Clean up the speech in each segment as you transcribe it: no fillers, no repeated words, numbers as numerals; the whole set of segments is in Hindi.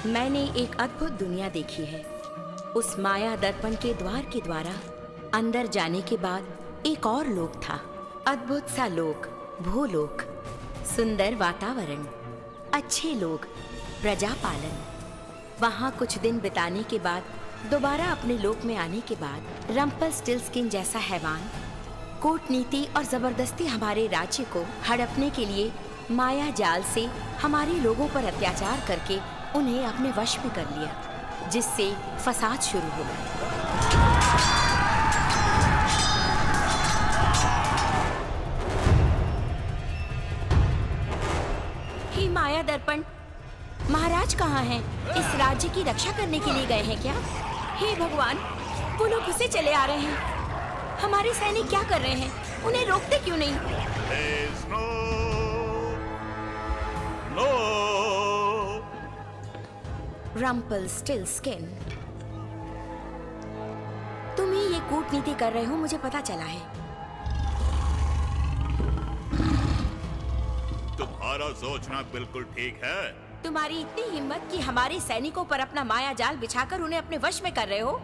मैंने एक अद्भुत दुनिया देखी है। उस माया दर्पण के द्वार के द्वारा अंदर जाने के बाद एक और लोक था। अद्भुत सा लोक, भूलोक, सुंदर वातावरण, अच्छे लोग, प्रजा पालन। वहाँ कुछ दिन बिताने के बाद दोबारा अपने लोक में आने के बाद रम्पलस्टिल्टस्किन जैसा हैवान कूटनीति और जबरदस्ती हमारे राज्य को हड़पने के लिए माया जाल से हमारे लोगों पर अत्याचार करके उन्हें अपने वश में कर लिया, जिससे फसाद शुरू हो गया। हे माया दर्पण, महाराज कहाँ हैं? इस राज्य की रक्षा करने के लिए गए हैं क्या? हे भगवान, वो लोग घुसे चले आ रहे हैं। हमारे सैनिक क्या कर रहे हैं? उन्हें रोकते क्यों नहीं? रम्पलस्टिल्टस्किन, तुम ही ये कूटनीति कर रहे हो, मुझे पता चला है। तुम्हारा सोचना बिल्कुल ठीक है। तुम्हारी इतनी हिम्मत कि हमारे सैनिकों पर अपना माया जाल बिछाकर उन्हें अपने वश में कर रहे हो।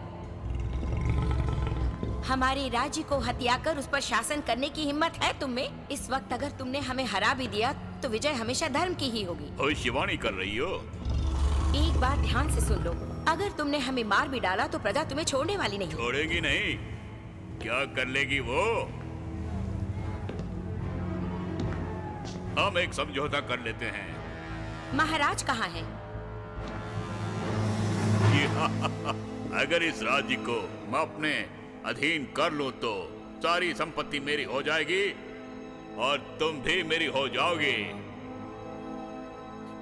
हमारे राज्य को हथियाकर उस पर शासन करने की हिम्मत है तुम में। इस वक्त अगर तुमने हमें हरा भी दिया तो विजय हमेशा धर्म की ही होगी। भविष्यवाणी कर रही हो? एक बात ध्यान से सुन लो, अगर तुमने हमें मार भी डाला तो प्रजा तुम्हें छोड़ने वाली नहीं। छोड़ेगी नहीं? क्या कर लेगी वो? हम एक समझौता कर लेते हैं। महाराज कहाँ हैं? अगर इस राज्य को मैं अपने अधीन कर लूं तो सारी संपत्ति मेरी हो जाएगी और तुम भी मेरी हो जाओगी।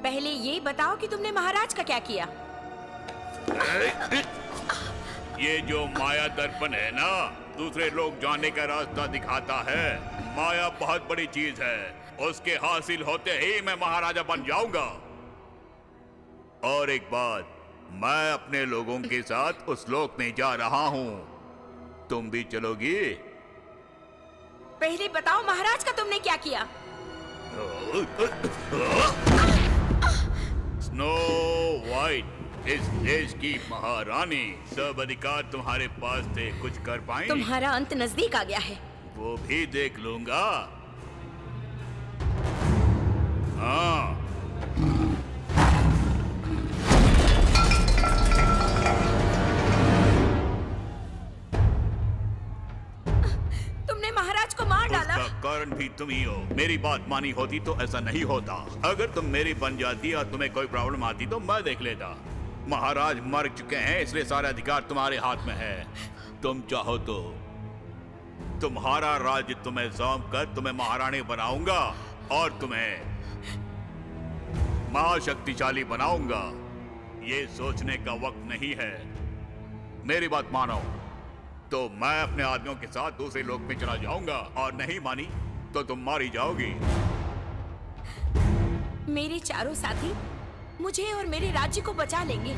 पहले ये बताओ कि तुमने महाराज का क्या किया? ये जो माया दर्पण है ना, दूसरे लोग जाने का रास्ता दिखाता है। माया बहुत बड़ी चीज है, उसके हासिल होते ही मैं महाराजा बन जाऊंगा। और एक बात, मैं अपने लोगों के साथ उस लोक में जा रहा हूँ, तुम भी चलोगी? पहले बताओ महाराज का तुमने क्या किया? स्नो वाइट, इस देश की महारानी, सब अधिकार तुम्हारे पास थे, कुछ कर पाएंगी? तुम्हारा अंत नजदीक आ गया है। वो भी देख लूंगा। हाँ, तुमने महाराज को मार डाला। उसका कारण भी तुम ही हो। मेरी बात मानी होती तो ऐसा नहीं होता। अगर तुम मेरी बन जाती और तुम्हें कोई प्रॉब्लम आती तो मैं देख लेता। महाराज मर चुके हैं, इसलिए सारे अधिकार तुम्हारे हाथ में है। तुम चाहो तो तुम्हारा राज्य तुम्हें सौंप कर तुम्हें महारानी बनाऊंगा और तुम्हें महाशक्तिशाली बनाऊंगा। ये सोचने का वक्त नहीं है। मेरी बात मानो तो मैं अपने आदमियों के साथ दूसरे लोक में चला जाऊंगा, और नहीं मानी तो तुम मारी जाओगी। मेरे चारों साथी मुझे और मेरे राज्य को बचा लेंगे।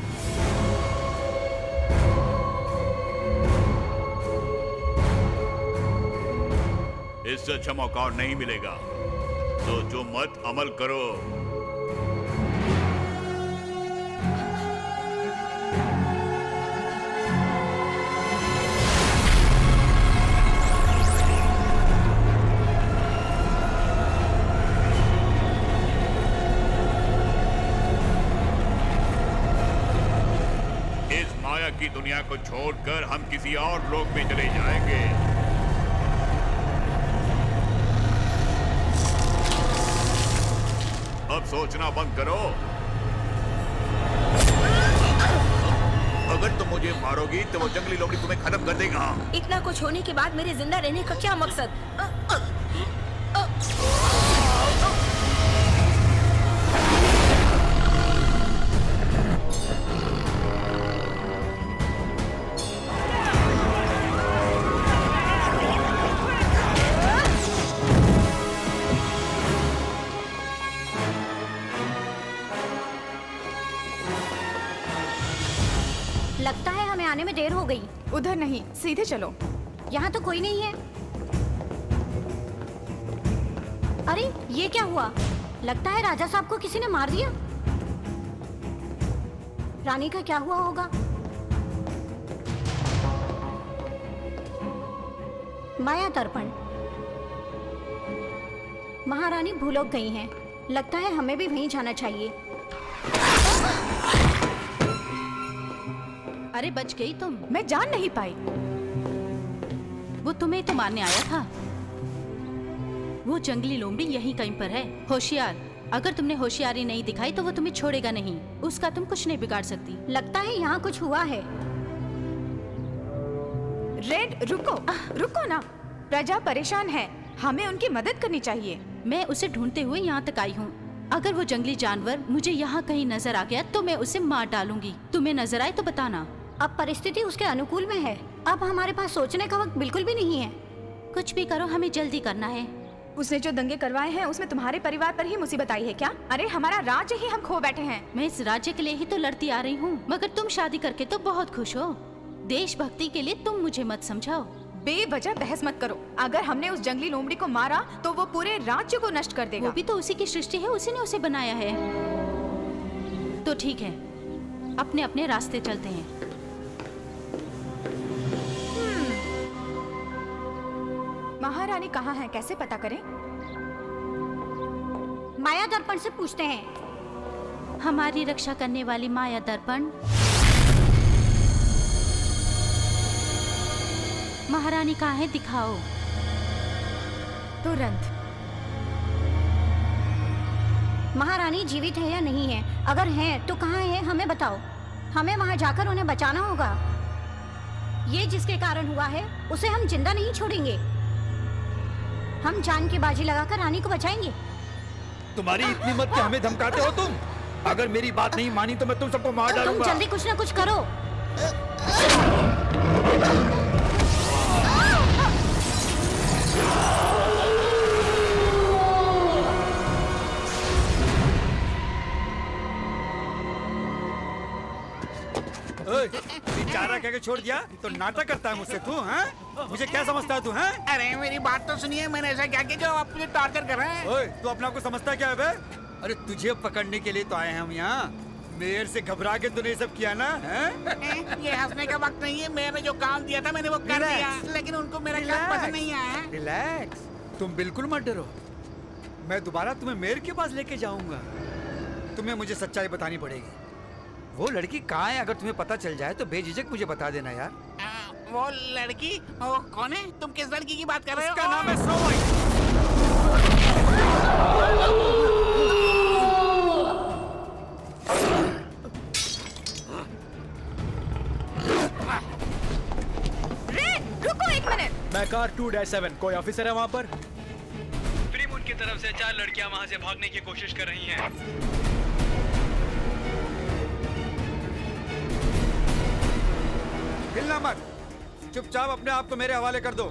इससे अच्छा मौका और नहीं मिलेगा, तो जो मत अमल करो। इस माया की दुनिया को छोड़कर हम किसी और लोक में चले जाएंगे। अब सोचना बंद करो। अगर तुम मुझे मारोगी तो वो जंगली लोमड़ी तुम्हें खत्म कर देगा। इतना कुछ होने के बाद मेरे जिंदा रहने का क्या मकसद? लगता है हमें आने में देर हो गई। उधर नहीं, सीधे चलो। यहाँ तो कोई नहीं है। अरे ये क्या हुआ? लगता है राजा साहब को किसी ने मार दिया। रानी का क्या हुआ होगा? माया दर्पण। महारानी भूलोक गई हैं। लगता है हमें भी वहीं जाना चाहिए। अरे बच गई तुम। मैं जान नहीं पाई। वो तुम्हें तो मारने आया था। वो जंगली लोमड़ी यहीं कहीं पर है। होशियार, अगर तुमने होशियारी नहीं दिखाई तो वो तुम्हें छोड़ेगा नहीं। उसका तुम कुछ नहीं बिगाड़ सकती। लगता है यहाँ कुछ हुआ है। रेड रुको, रुको ना। प्रजा परेशान है, हमें उनकी मदद करनी चाहिए। मैं उसे ढूंढते हुए यहाँ तक आई हूँ। अगर वो जंगली जानवर मुझे यहाँ कहीं नजर आ गया तो मैं उसे मार डालूंगी। तुम्हें नजर आए तो बताना। अब परिस्थिति उसके अनुकूल में है। अब हमारे पास सोचने का वक्त बिल्कुल भी नहीं है। कुछ भी करो, हमें जल्दी करना है। उसने जो दंगे करवाए हैं उसमें तुम्हारे परिवार पर ही मुसीबत आई है क्या? अरे हमारा राज्य ही हम खो बैठे हैं। मैं इस राज्य के लिए ही तो लड़ती आ रही हूँ, मगर तुम शादी करके तो बहुत खुश हो। देशभक्ति के लिए तुम मुझे मत समझाओ। बेवजह बहस मत करो। अगर हमने उस जंगली लोमड़ी को मारा तो वो पूरे राज्य को नष्ट कर देगा। वो भी तो उसी की सृष्टि है, उसी ने उसे बनाया है। तो ठीक है, अपने अपने रास्ते चलते हैं। महारानी कहाँ है, कैसे पता करें? माया दर्पण से पूछते हैं। हमारी रक्षा करने वाली माया दर्पण। महारानी कहाँ है, दिखाओ। तुरंत। महारानी जीवित है या नहीं है? अगर हैं तो कहाँ है, हमें बताओ। हमें वहाँ जाकर उन्हें बचाना होगा। ये जिसके कारण हुआ है उसे हम जिंदा नहीं छोड़ेंगे। हम जान की बाजी लगाकर रानी को बचाएंगे। तुम्हारी इतनी मत कि हमें धमकाते हो तुम। अगर मेरी बात नहीं मानी तो मैं तुम सबको मार तुम डालूंगा। जल्दी कुछ ना कुछ करो। ओए, बेचारा कह के छोड़ दिया तो नाटक करता है मुझसे तू? हैं? मुझे क्या समझता है तू? हैं? अरे मेरी बात तो सुनिए, मैंने ऐसा क्या किया जो आप मुझे टॉर्चर कर रहे हैं? ओए, तू अपने आप को समझता क्या है बे? अरे तुझे पकड़ने के लिए तो आए हैं हम यहाँ। मेयर से घबरा के तूने ये सब किया ना? हैं? ये हंसने का वक्त नहीं है। मैंने जो काम दिया था मैंने वो कर दिया, लेकिन उनको मेरा काम पसंद नहीं आया। रिलैक्स, तुम बिल्कुल मत डरो। मैं दोबारा तुम्हें मेयर के पास लेके जाऊंगा। तुम्हें मुझे सच्चाई बतानी पड़ेगी। वो लड़की कहाँ है? अगर तुम्हें पता चल जाए तो बेझिझक मुझे बता देना यार। वो लड़की, वो कौन है? तुम किस लड़की की बात कर रहे हो? उसका नाम है स्नो वाइट। रेड रुको एक मिनट। मैं कार 2-7, कोई ऑफिसर है वहाँ पर? फ्रीमून की तरफ से 4 लड़कियां वहां से भागने की कोशिश कर रही हैं। हिलना मत, चुपचाप अपने आप को मेरे हवाले कर दो।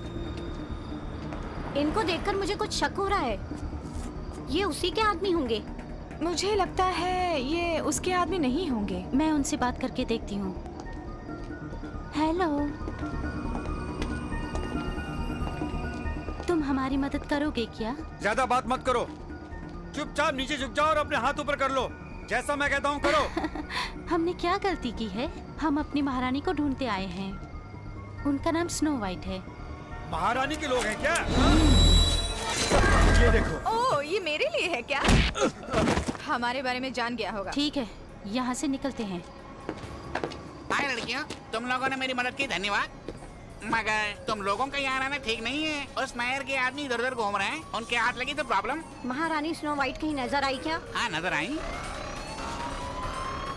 इनको देखकर मुझे कुछ शक हो रहा है। ये उसी के आदमी होंगे। मुझे लगता है ये उसके आदमी नहीं होंगे। मैं उनसे बात करके देखती हूँ। हेलो, तुम हमारी मदद करोगे क्या? ज्यादा बात मत करो, चुपचाप नीचे झुक जाओ और अपने हाथ ऊपर कर लो। जैसा मैं कहता हूँ करो। हमने क्या गलती की है? हम अपनी महारानी को ढूंढते आए हैं। उनका नाम स्नो वाइट है। महारानी के लोग हैं क्या? ये देखो। ओह, ये मेरे लिए है क्या? हमारे बारे में जान गया होगा। ठीक है, यहाँ से निकलते हैं। हाय लड़कियों, तुम लोगों ने मेरी मदद की, धन्यवाद। मगर तुम लोगों का यहाँ आना ठीक नहीं है। उस मेयर के आदमी इधर उधर घूम रहे हैं, उनके हाथ लगी तो प्रॉब्लम। महारानी स्नो वाइट कहीं नजर आई क्या? हाँ नजर आई,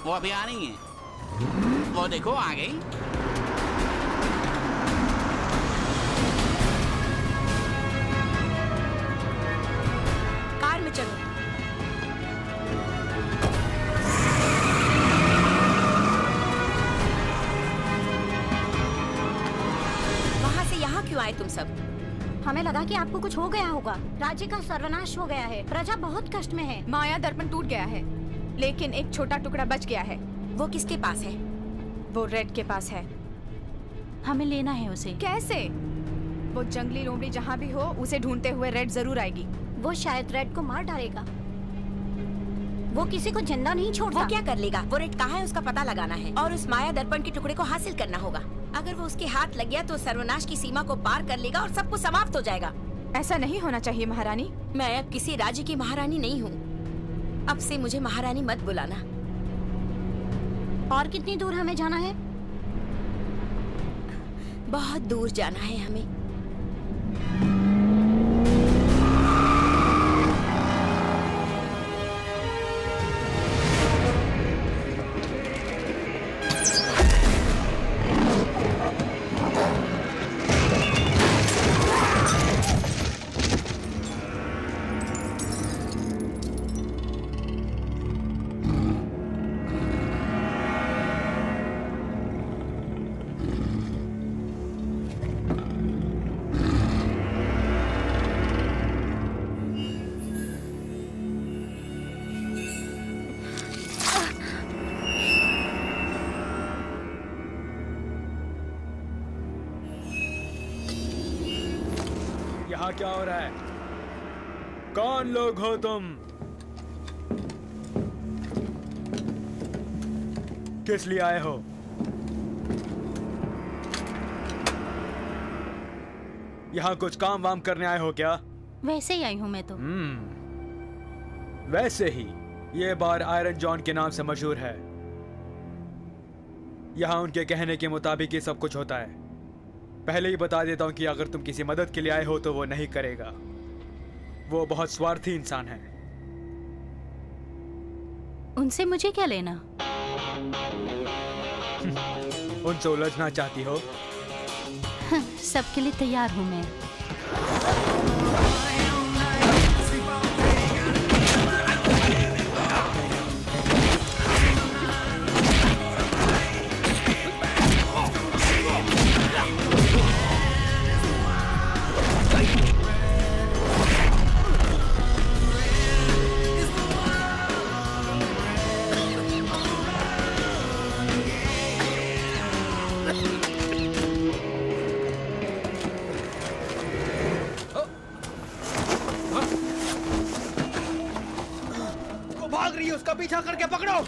वो अभी आ रही है। वो देखो आ गई। कार में चलो। वहाँ से यहाँ क्यों आए तुम सब? हमें लगा कि आपको कुछ हो गया होगा। राज्य का सर्वनाश हो गया है। प्रजा बहुत कष्ट में है। माया दर्पण टूट गया है, लेकिन एक छोटा टुकड़ा बच गया है। वो किसके पास है? वो रेड के पास है। हमें लेना है उसे। कैसे? वो जंगली लोमड़ी जहाँ भी हो उसे ढूंढते हुए रेड जरूर आएगी। वो शायद रेड को मार डालेगा। वो किसी को जिंदा नहीं छोड़ता। वो क्या कर लेगा? वो रेड कहाँ है उसका पता लगाना है और उस माया दर्पण के टुकड़े को हासिल करना होगा। अगर वो उसके हाथ लग गया तो सर्वनाश की सीमा को पार कर लेगा और सब कुछ समाप्त हो जाएगा। ऐसा नहीं होना चाहिए महारानी। मैं अब किसी राज्य की महारानी नहीं हूँ। अब से मुझे महारानी मत बुलाना। और कितनी दूर हमें जाना है? बहुत दूर जाना है हमें। यहाँ क्या हो रहा है? कौन लोग हो तुम? किस लिए आए हो? यहाँ कुछ काम वाम करने आए हो क्या? वैसे ही आई हूँ मैं तो। वैसे ही ये बार आयरन जॉन के नाम से मशहूर है। यहाँ उनके कहने के मुताबिक ही सब कुछ होता है। पहले ही बता देता हूँ कि अगर तुम किसी मदद के लिए आए हो तो वो नहीं करेगा। वो बहुत स्वार्थी इंसान है। उनसे मुझे क्या लेना? उनसे उलझना चाहती हो? सबके लिए तैयार हूँ मैं। भाग रही है, उसका पीछा करके पकड़ो।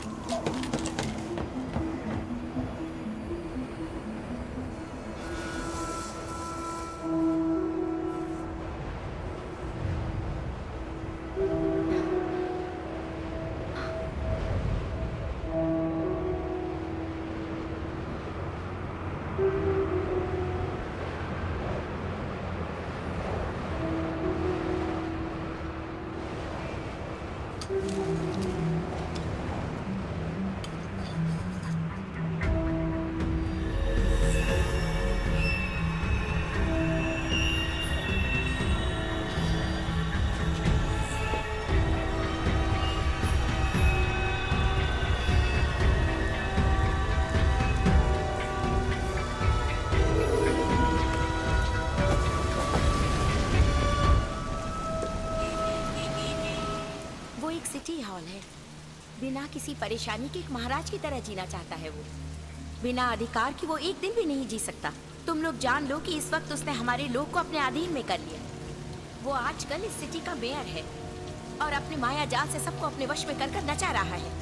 सिटी हॉल है। बिना किसी परेशानी के एक महाराज की तरह जीना चाहता है वो। बिना अधिकार की वो एक दिन भी नहीं जी सकता। तुम लोग जान लो कि इस वक्त उसने हमारे लोग को अपने अधीन में कर लिया। वो आजकल इस सिटी का मेयर है और अपने माया जाल से सबको अपने वश में कर नचा रहा है।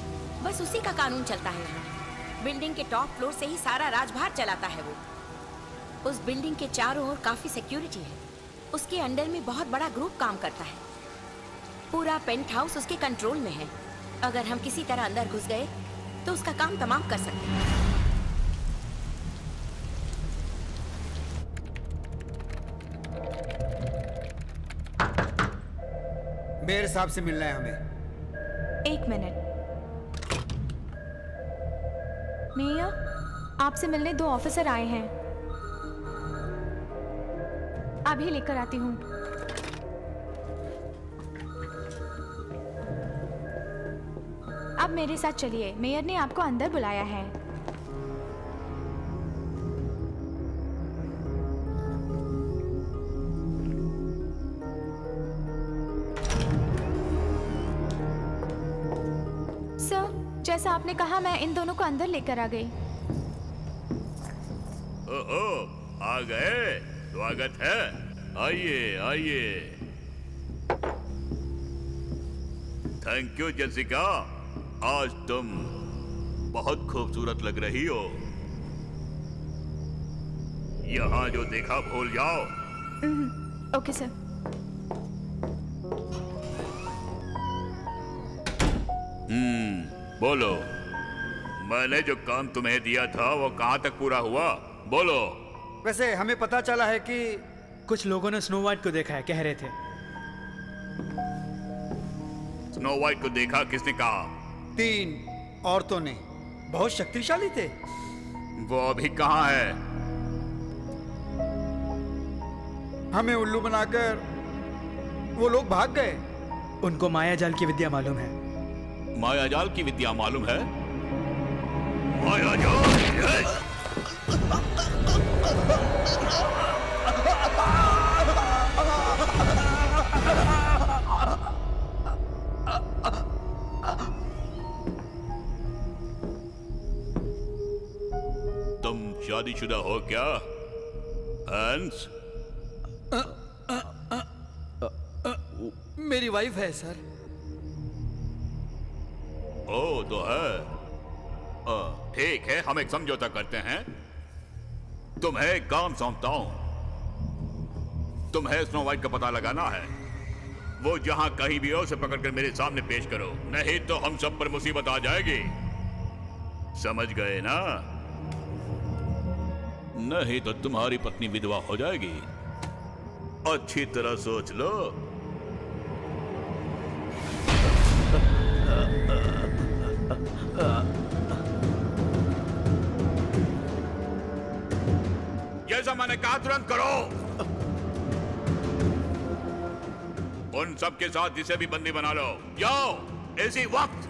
बस उसी का कानून चलता है। बिल्डिंग के टॉप फ्लोर से ही सारा राजभार चलाता है वो। उस बिल्डिंग के चारों ओर काफी सिक्योरिटी है। उसके अंडर में बहुत बड़ा ग्रुप काम करता है। पूरा पेंट हाउस उसके कंट्रोल में है। अगर हम किसी तरह अंदर घुस गए तो उसका काम तमाम कर सकते हैं। मेयर साहब से मिलना है हमें। एक मिनट। मेयर, आपसे मिलने 2 ऑफिसर आए हैं। अभी लेकर आती हूँ। अब मेरे साथ चलिए, मेयर ने आपको अंदर बुलाया है। सर, जैसा आपने कहा मैं इन दोनों को अंदर लेकर आ गई। ओहो, आ गए। स्वागत है। आइए आइए। Thank you Jessica. आज तुम बहुत खूबसूरत लग रही हो। यहाँ जो देखा भूल जाओ। Okay sir. बोलो, मैंने जो काम तुम्हें दिया था वो कहाँ तक पूरा हुआ? बोलो। वैसे हमें पता चला है कि कुछ लोगों ने स्नो वाइट को देखा है, कह रहे थे। स्नो वाइट को देखा? किसने कहा? 3 औरतों ने, बहुत शक्तिशाली थे। वो अभी कहाँ है? हमें उल्लू बनाकर वो लोग भाग गए। उनको माया जाल की विद्या मालूम है। मायाजाल की विद्या मालूम है? मायाजाल? यस! तुम शादीशुदा हो क्या, हंस? मेरी वाइफ है सर। ओ तो है। ठीक है, हम एक समझौता करते हैं। तुम्हें एक काम सौंपता हूं। तुम्हें स्नो वाइट का पता लगाना है। वो जहां कहीं भी हो उसे पकड़कर मेरे सामने पेश करो, नहीं तो हम सब पर मुसीबत आ जाएगी। समझ गए ना? नहीं तो तुम्हारी पत्नी विधवा हो जाएगी। अच्छी तरह सोच लो। जैसा मैंने कहा तुरंत करो। उन सब के साथ जिसे भी बंदी बना लो। जाओ इसी वक्त।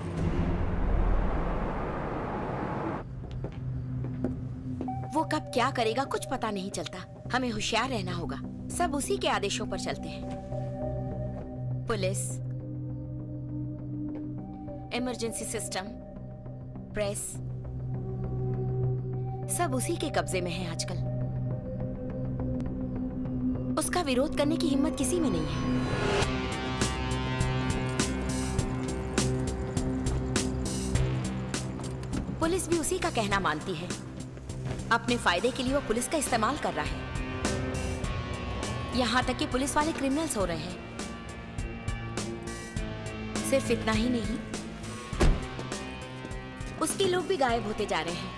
वो कब क्या करेगा कुछ पता नहीं चलता। हमें होशियार रहना होगा। सब उसी के आदेशों पर चलते हैं। पुलिस, इमरजेंसी सिस्टम, प्रेस, सब उसी के कब्जे में है आजकल। उसका विरोध करने की हिम्मत किसी में नहीं है। पुलिस भी उसी का कहना मानती है। अपने फायदे के लिए वो पुलिस का इस्तेमाल कर रहा है। यहां तक कि पुलिस वाले क्रिमिनल्स हो रहे हैं। सिर्फ इतना ही नहीं, उसके लोग भी गायब होते जा रहे हैं।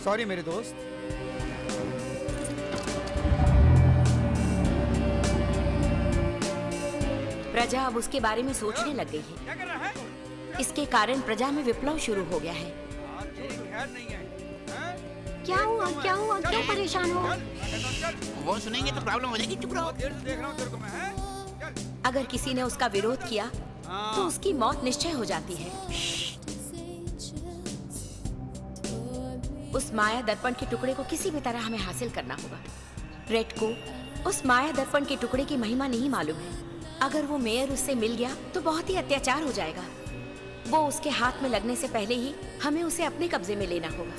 सॉरी मेरे दोस्त। प्रजा अब उसके बारे में सोचने लग गई है। क्या कर रहा है? इसके कारण प्रजा में विप्लव शुरू हो गया है। खैर नहीं है। क्या हुआ, क्या हुआ, क्यों परेशान हो? वो सुनेंगे तो प्रॉब्लम हो जाएगी। चुप रहो। देर से देख रहा हूँ तेरे को मैं, हैं? अगर किसी ने उसका विरोध किया तो उसकी मौत निश्चय हो जाती है। उस माया दर्पण के टुकड़े को किसी भी तरह हमें हासिल करना होगा। रेड को उस माया दर्पण के टुकड़े की महिमा नहीं मालूम है। अगर वो मेयर उससे मिल गया तो बहुत ही अत्याचार हो जाएगा। वो उसके हाथ में लगने से पहले ही हमें उसे अपने कब्जे में लेना होगा।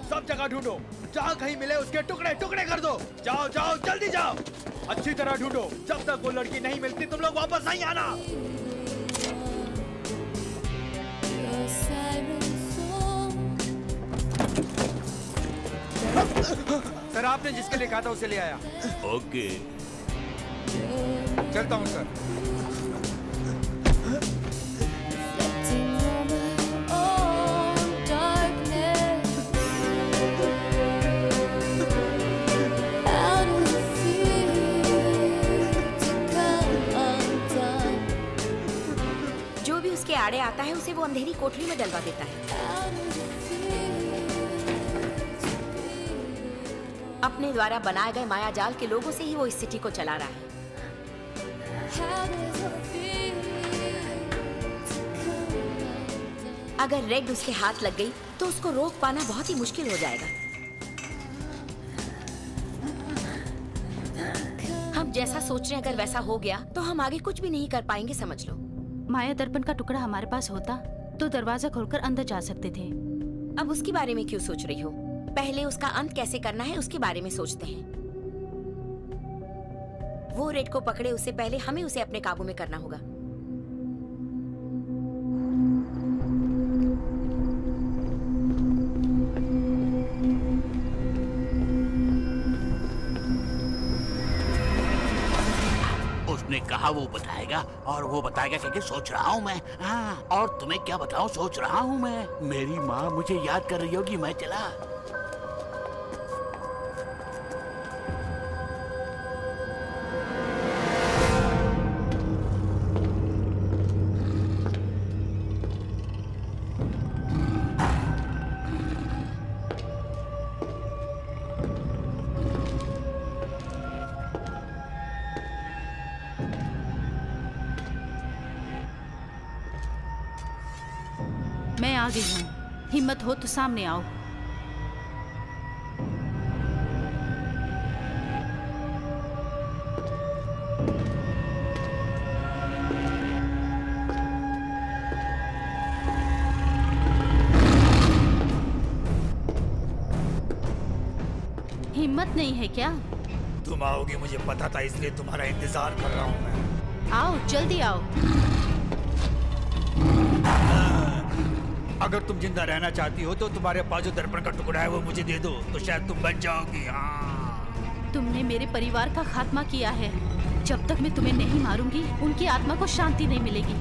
सब जगह ढूंढो, जहाँ कहीं मिले उसके टुकड़े टुकड़े कर दो। जाओ जाओ जल्दी जाओ, अच्छी तरह ढूंढो। जब तक वो लड़की नहीं मिलती तुम लोग वापस नहीं आना। सर आपने जिसके लिए कहा था उसे ले आया। ओके। चलता हूँ सर। जो भी उसके आड़े आता है उसे वो अंधेरी कोठरी में डलवा देता है। अपने द्वारा बनाए गए माया जाल के लोगों से ही वो इस सिटी को चला रहा है। अगर रेड उसके हाथ लग गई तो उसको रोक पाना बहुत ही मुश्किल हो जाएगा। हम जैसा सोच रहे हैं अगर वैसा हो गया तो हम आगे कुछ भी नहीं कर पाएंगे, समझ लो। माया दर्पण का टुकड़ा हमारे पास होता तो दरवाजा खोलकर अंदर जा सकते थे। अब उसके बारे में क्यों सोच रही हो? पहले उसका अंत कैसे करना है उसके बारे में सोचते हैं। वो रेड को पकड़े उससे पहले हमें उसे अपने काबू में करना होगा। उसने कहा वो बताएगा और वो बताएगा क्या सोच रहा हूँ मैं। हाँ, और तुम्हें क्या बताऊँ सोच रहा हूँ मैं। मेरी माँ मुझे याद कर रही होगी, मैं चला। मैं आ गई हूँ, हिम्मत हो तो सामने आओ। हिम्मत नहीं है क्या? तुम आओगे मुझे पता था, इसलिए तुम्हारा इंतजार कर रहा हूँ मैं। आओ, जल्दी आओ। अगर तुम जिंदा रहना चाहती हो तो तुम्हारे पास जो दर्पण का टुकड़ा है वो मुझे दे दो, तो शायद तुम बच जाओगी। हाँ। तुमने मेरे परिवार का खात्मा किया है। जब तक मैं तुम्हें नहीं मारूंगी, उनकी आत्मा को शांति नहीं मिलेगी।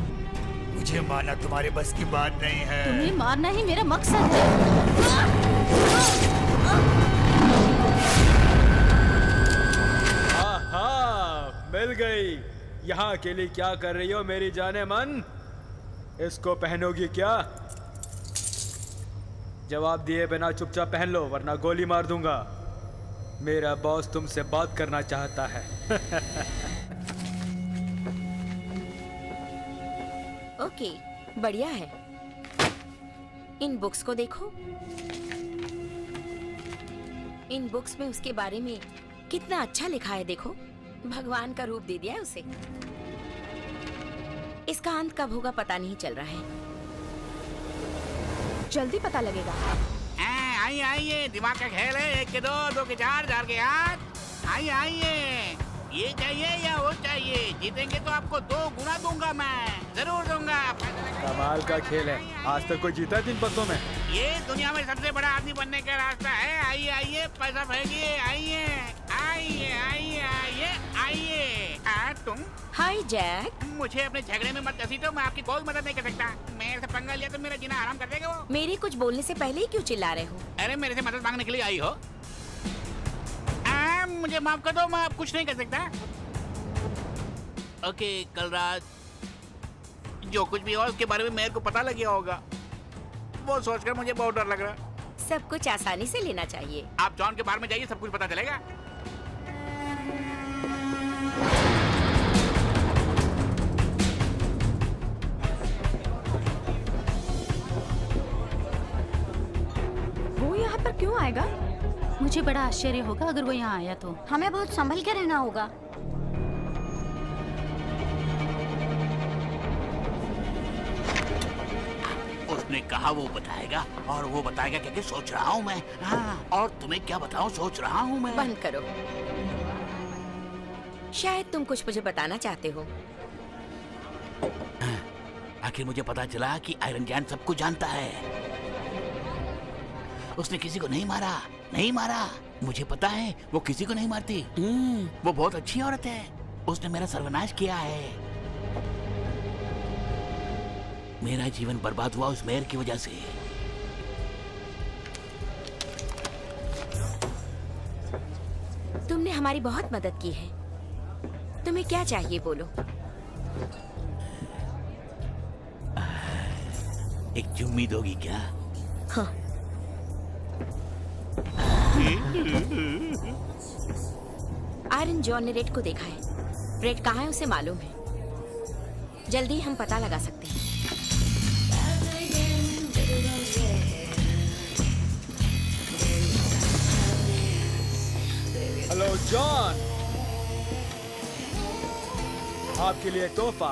मुझे मारना तुम्हारे बस की बात नहीं है। तुम्हें मारना ही मेरा मकसद है। आहा, मिल गई। यहाँ के लिए क्या कर रही हो मेरी जाने मन? इसको पहनोगी क्या? जवाब दिए बिना चुपचाप पहन लो, वरना गोली मार दूंगा। मेरा बॉस तुमसे बात करना चाहता है। ओके, बढ़िया है। इन बुक्स को देखो। इन बुक्स में उसके बारे में कितना अच्छा लिखा है। देखो, भगवान का रूप दे दिया है उसे। इसका अंत कब होगा पता नहीं चल रहा है। जल्दी पता लगेगा। आइए आइए, दिमाग का खेल है। 1 के 2, 2 के 4, 4 के 8। आइए आइए, ये चाहिए या वो चाहिए? जीतेंगे तो आपको 2 गुना दूंगा, मैं जरूर दूंगा। कमाल का खेल है। आज तक कोई जीता 3 पत्तों में? ये दुनिया में सबसे बड़ा आदमी बनने का रास्ता है। आइए आइए, पैसा फेंकिए। आइए आइए आइए आइए आइए। तुम? हाय जैक। मुझे अपने झगड़े में मत घसीटो, मैं आपकी कोई मदद नहीं कर सकता। मेरे से पंगा लिया तो मेरा जीना आराम कर देगा वो। मेरे कुछ बोलने से पहले ही क्यों चिल्ला रहे हो? अरे मेरे से मदद मांगने के लिए आई हो? मुझे माफ कर दो, मैं अब कुछ नहीं कर सकता। ओके, कल रात जो कुछ भी हो उसके बारे में मेरे को पता लग गया होगा। वो सोचकर मुझे बहुत डर लग रहा। सब कुछ आसानी से लेना चाहिए। आप जॉन के बारे में जाइए, सब कुछ पता चलेगा। वो यहाँ पर क्यों आएगा? मुझे बड़ा आश्चर्य होगा अगर वो यहाँ आया तो। हमें बहुत संभल के रहना होगा। उसने कहा वो बताएगा और वो बताएगा क्या सोच रहा हूँ मैं। हाँ, और तुम्हें क्या बताऊँ सोच रहा हूँ मैं। बंद करो। शायद तुम कुछ मुझे बताना चाहते हो। आखिर मुझे पता चला कि आयरन जैन सब कुछ जानता है। उसने किसी को नहीं मारा, नहीं मारा। मुझे पता है वो किसी को नहीं मारती। वो बहुत अच्छी औरत है। उसने मेरा सर्वनाश किया है। मेरा जीवन बर्बाद हुआ उस मेयर की वजह से। तुमने हमारी बहुत मदद की है। तुम्हें क्या चाहिए बोलो। एक चुम्मी दोगी क्या? हाँ। आयरन जॉन ने रेड को देखा है। रेड कहाँ है उसे मालूम है। जल्दी हम पता लगा सकते हैं। हेलो जॉन, आपके लिए तोहफा।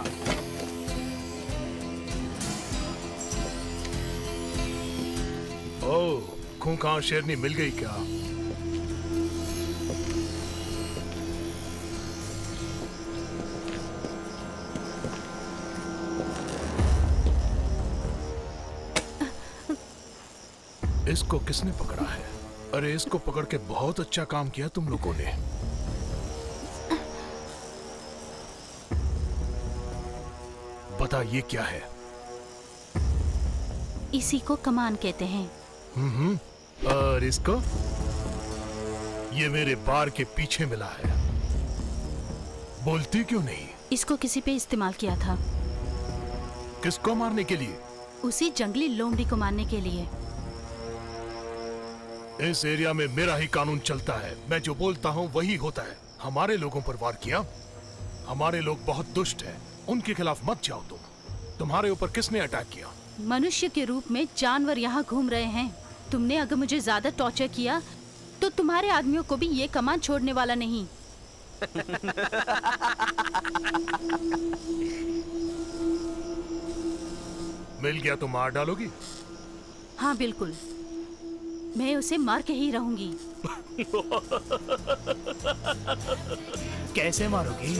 ओह, खूंखार शेरनी मिल गई क्या? इसको किसने पकड़ा है? अरे इसको पकड़ के बहुत अच्छा काम किया तुम लोगों ने। पता ये क्या है? इसी को कमान कहते हैं। और इसको? ये मेरे बार के पीछे मिला है। बोलती क्यों नहीं? इसको किसी पे इस्तेमाल किया था। किसको मारने के लिए? उसी जंगली लोमड़ी को मारने के लिए। इस एरिया में मेरा ही कानून चलता है। मैं जो बोलता हूँ वही होता है। हमारे लोगों पर वार किया। हमारे लोग बहुत दुष्ट हैं। उनके खिलाफ मत जाओ तुम। तुम्हारे ऊपर किसने अटैक किया? मनुष्य के रूप में जानवर यहाँ घूम रहे हैं। तुमने अगर मुझे ज्यादा टॉर्चर किया तो तुम्हारे आदमियों को भी ये कमान छोड़ने वाला नहीं। मिल गया तो मार डालोगी? हाँ बिल्कुल, मैं उसे मार के ही रहूंगी। कैसे मारोगी?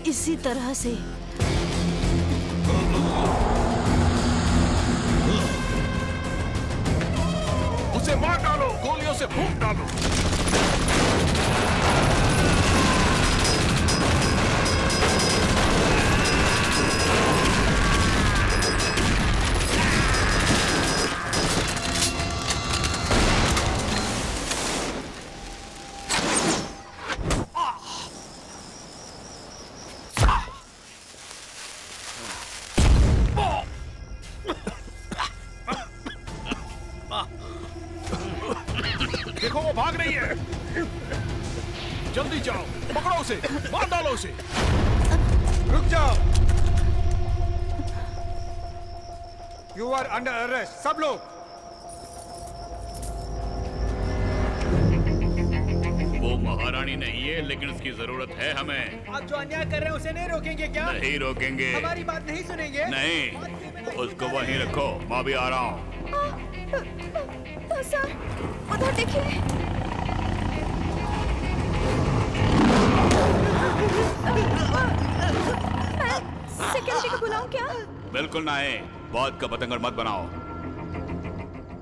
इसी तरह से। उसे मार डालो, गोलियों से फूंक डालो। देखो वो भाग रही है। जल्दी जाओ, पकड़ो उसे, मार डालो उसे। रुक जाओ। यू आर अंडर अरेस्ट, सब लोग। वो महारानी नहीं है, लेकिन उसकी जरूरत है हमें। आप जो अन्याय कर रहे हैं उसे नहीं रोकेंगे क्या? नहीं रोकेंगे। हमारी बात नहीं सुनेंगे? नहीं, उसको वहीं रखो, मैं भी आ रहा हूँ। सर, उधर देखिए। सिक्योरिटी को बुलाऊं क्या? बिल्कुल नहीं, बात का पतंगर मत बनाओ।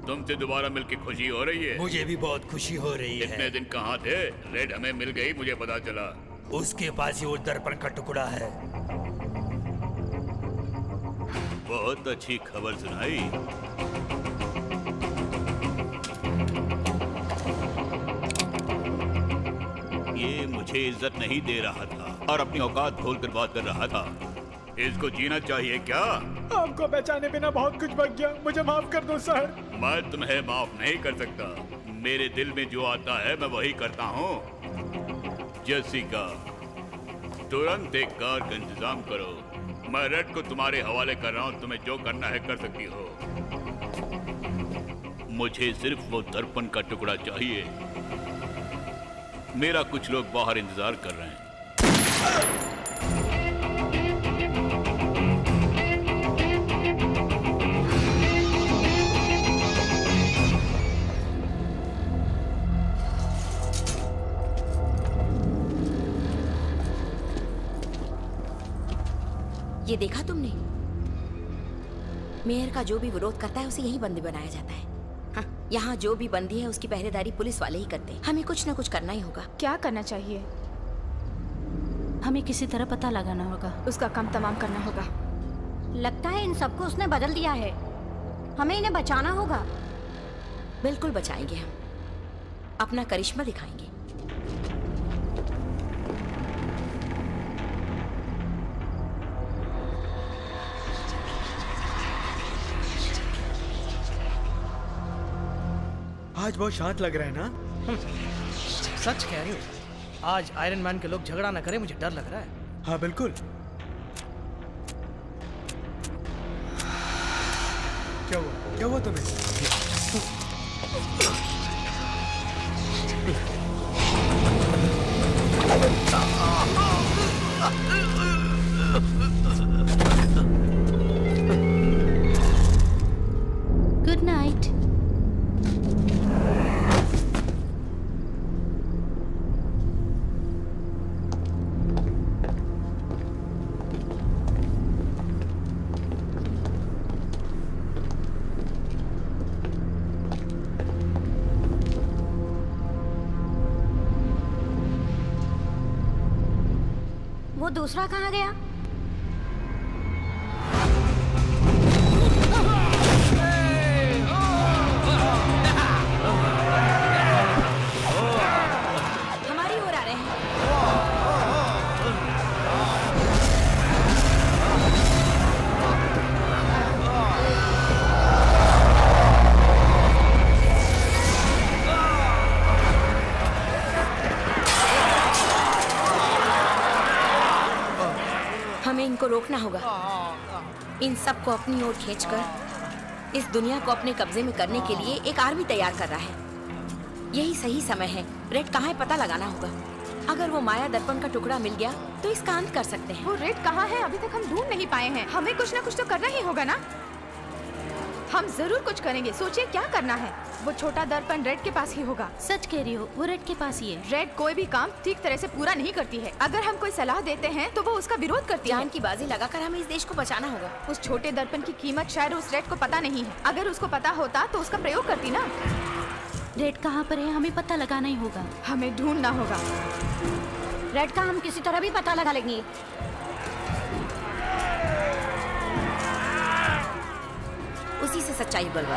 तुमसे दोबारा मिलके खुशी हो रही है? मुझे भी बहुत खुशी हो रही है। इतने दिन कहाँ थे? रेड हमें मिल गई, मुझे पता चला। उसके पास ही वो दर्पण का टुकड़ा है। बहुत अच्छी खबर सुनाई। ये मुझे इज्जत नहीं दे रहा था और अपनी औकात भूलकर बात कर रहा था। इसको जीना चाहिए क्या? आपको पहचाने बिना बहुत कुछ बच गया, मुझे माफ कर दो सर। मैं तुम्हें माफ नहीं कर सकता। मेरे दिल में जो आता है मैं वही करता हूँ। जेसिका, तुरंत एक कार का इंतजाम करो। मैं रेड को तुम्हारे हवाले कर रहा हूँ। तुम्हें जो करना है कर सकती हो। मुझे सिर्फ वो दर्पण का टुकड़ा चाहिए। मेरा कुछ लोग बाहर इंतजार कर रहे हैं। ये देखा तुमने? मेयर का जो भी विरोध करता है उसे यही बंदी बनाया जाता है। हाँ, यहाँ जो भी बंदी है उसकी पहरेदारी पुलिस वाले ही करते हैं। हमें कुछ न कुछ करना ही होगा। क्या करना चाहिए? हमें किसी तरह पता लगाना होगा। उसका काम तमाम करना होगा। लगता है इन सबको उसने बदल दिया है। हमें इन्हें बचाना होगा। बिल्कुल बचाएंगे हम। अपना करिश्मा दिखाएंगे। आज बहुत शांत लग रहा है ना? सच कह रही हूँ। आज आयरन मैन के लोग झगड़ा ना करें, मुझे डर लग रहा है। हाँ बिल्कुल। क्या हुआ? क्या हुआ तुम्हें? Good night. दूसरा कहाँ गया? हमारी ओर आ रहे हैं। हमें इनको रोकना होगा। इन सबको अपनी ओर खींचकर इस दुनिया को अपने कब्जे में करने के लिए एक आर्मी तैयार कर रहा है। यही सही समय है। रेड कहाँ है पता लगाना होगा। अगर वो माया दर्पण का टुकड़ा मिल गया तो इसका अंत कर सकते हैं। वो रेड कहाँ है? अभी तक हम ढूंढ नहीं पाए हैं। हमें कुछ ना कुछ तो करना ही होगा ना। हम जरूर कुछ करेंगे। सोचिए क्या करना है। वो छोटा दर्पण रेड के पास ही होगा। सच कह रही हो, वो रेड के पास ही है। रेड कोई भी काम ठीक तरह से पूरा नहीं करती है। अगर हम कोई सलाह देते हैं तो वो उसका विरोध करती है। जान की बाजी लगाकर हमें इस देश को बचाना होगा। उस छोटे दर्पण की कीमत शायद उस रेड को पता नहीं है। अगर उसको पता होता तो उसका प्रयोग करती ना। रेड कहाँ पर है हमें पता लगाना ही होगा। हमें ढूंढना होगा। रेड का हम किसी तरह भी पता लगा लेंगे। उसी से सच्चाई बलवा।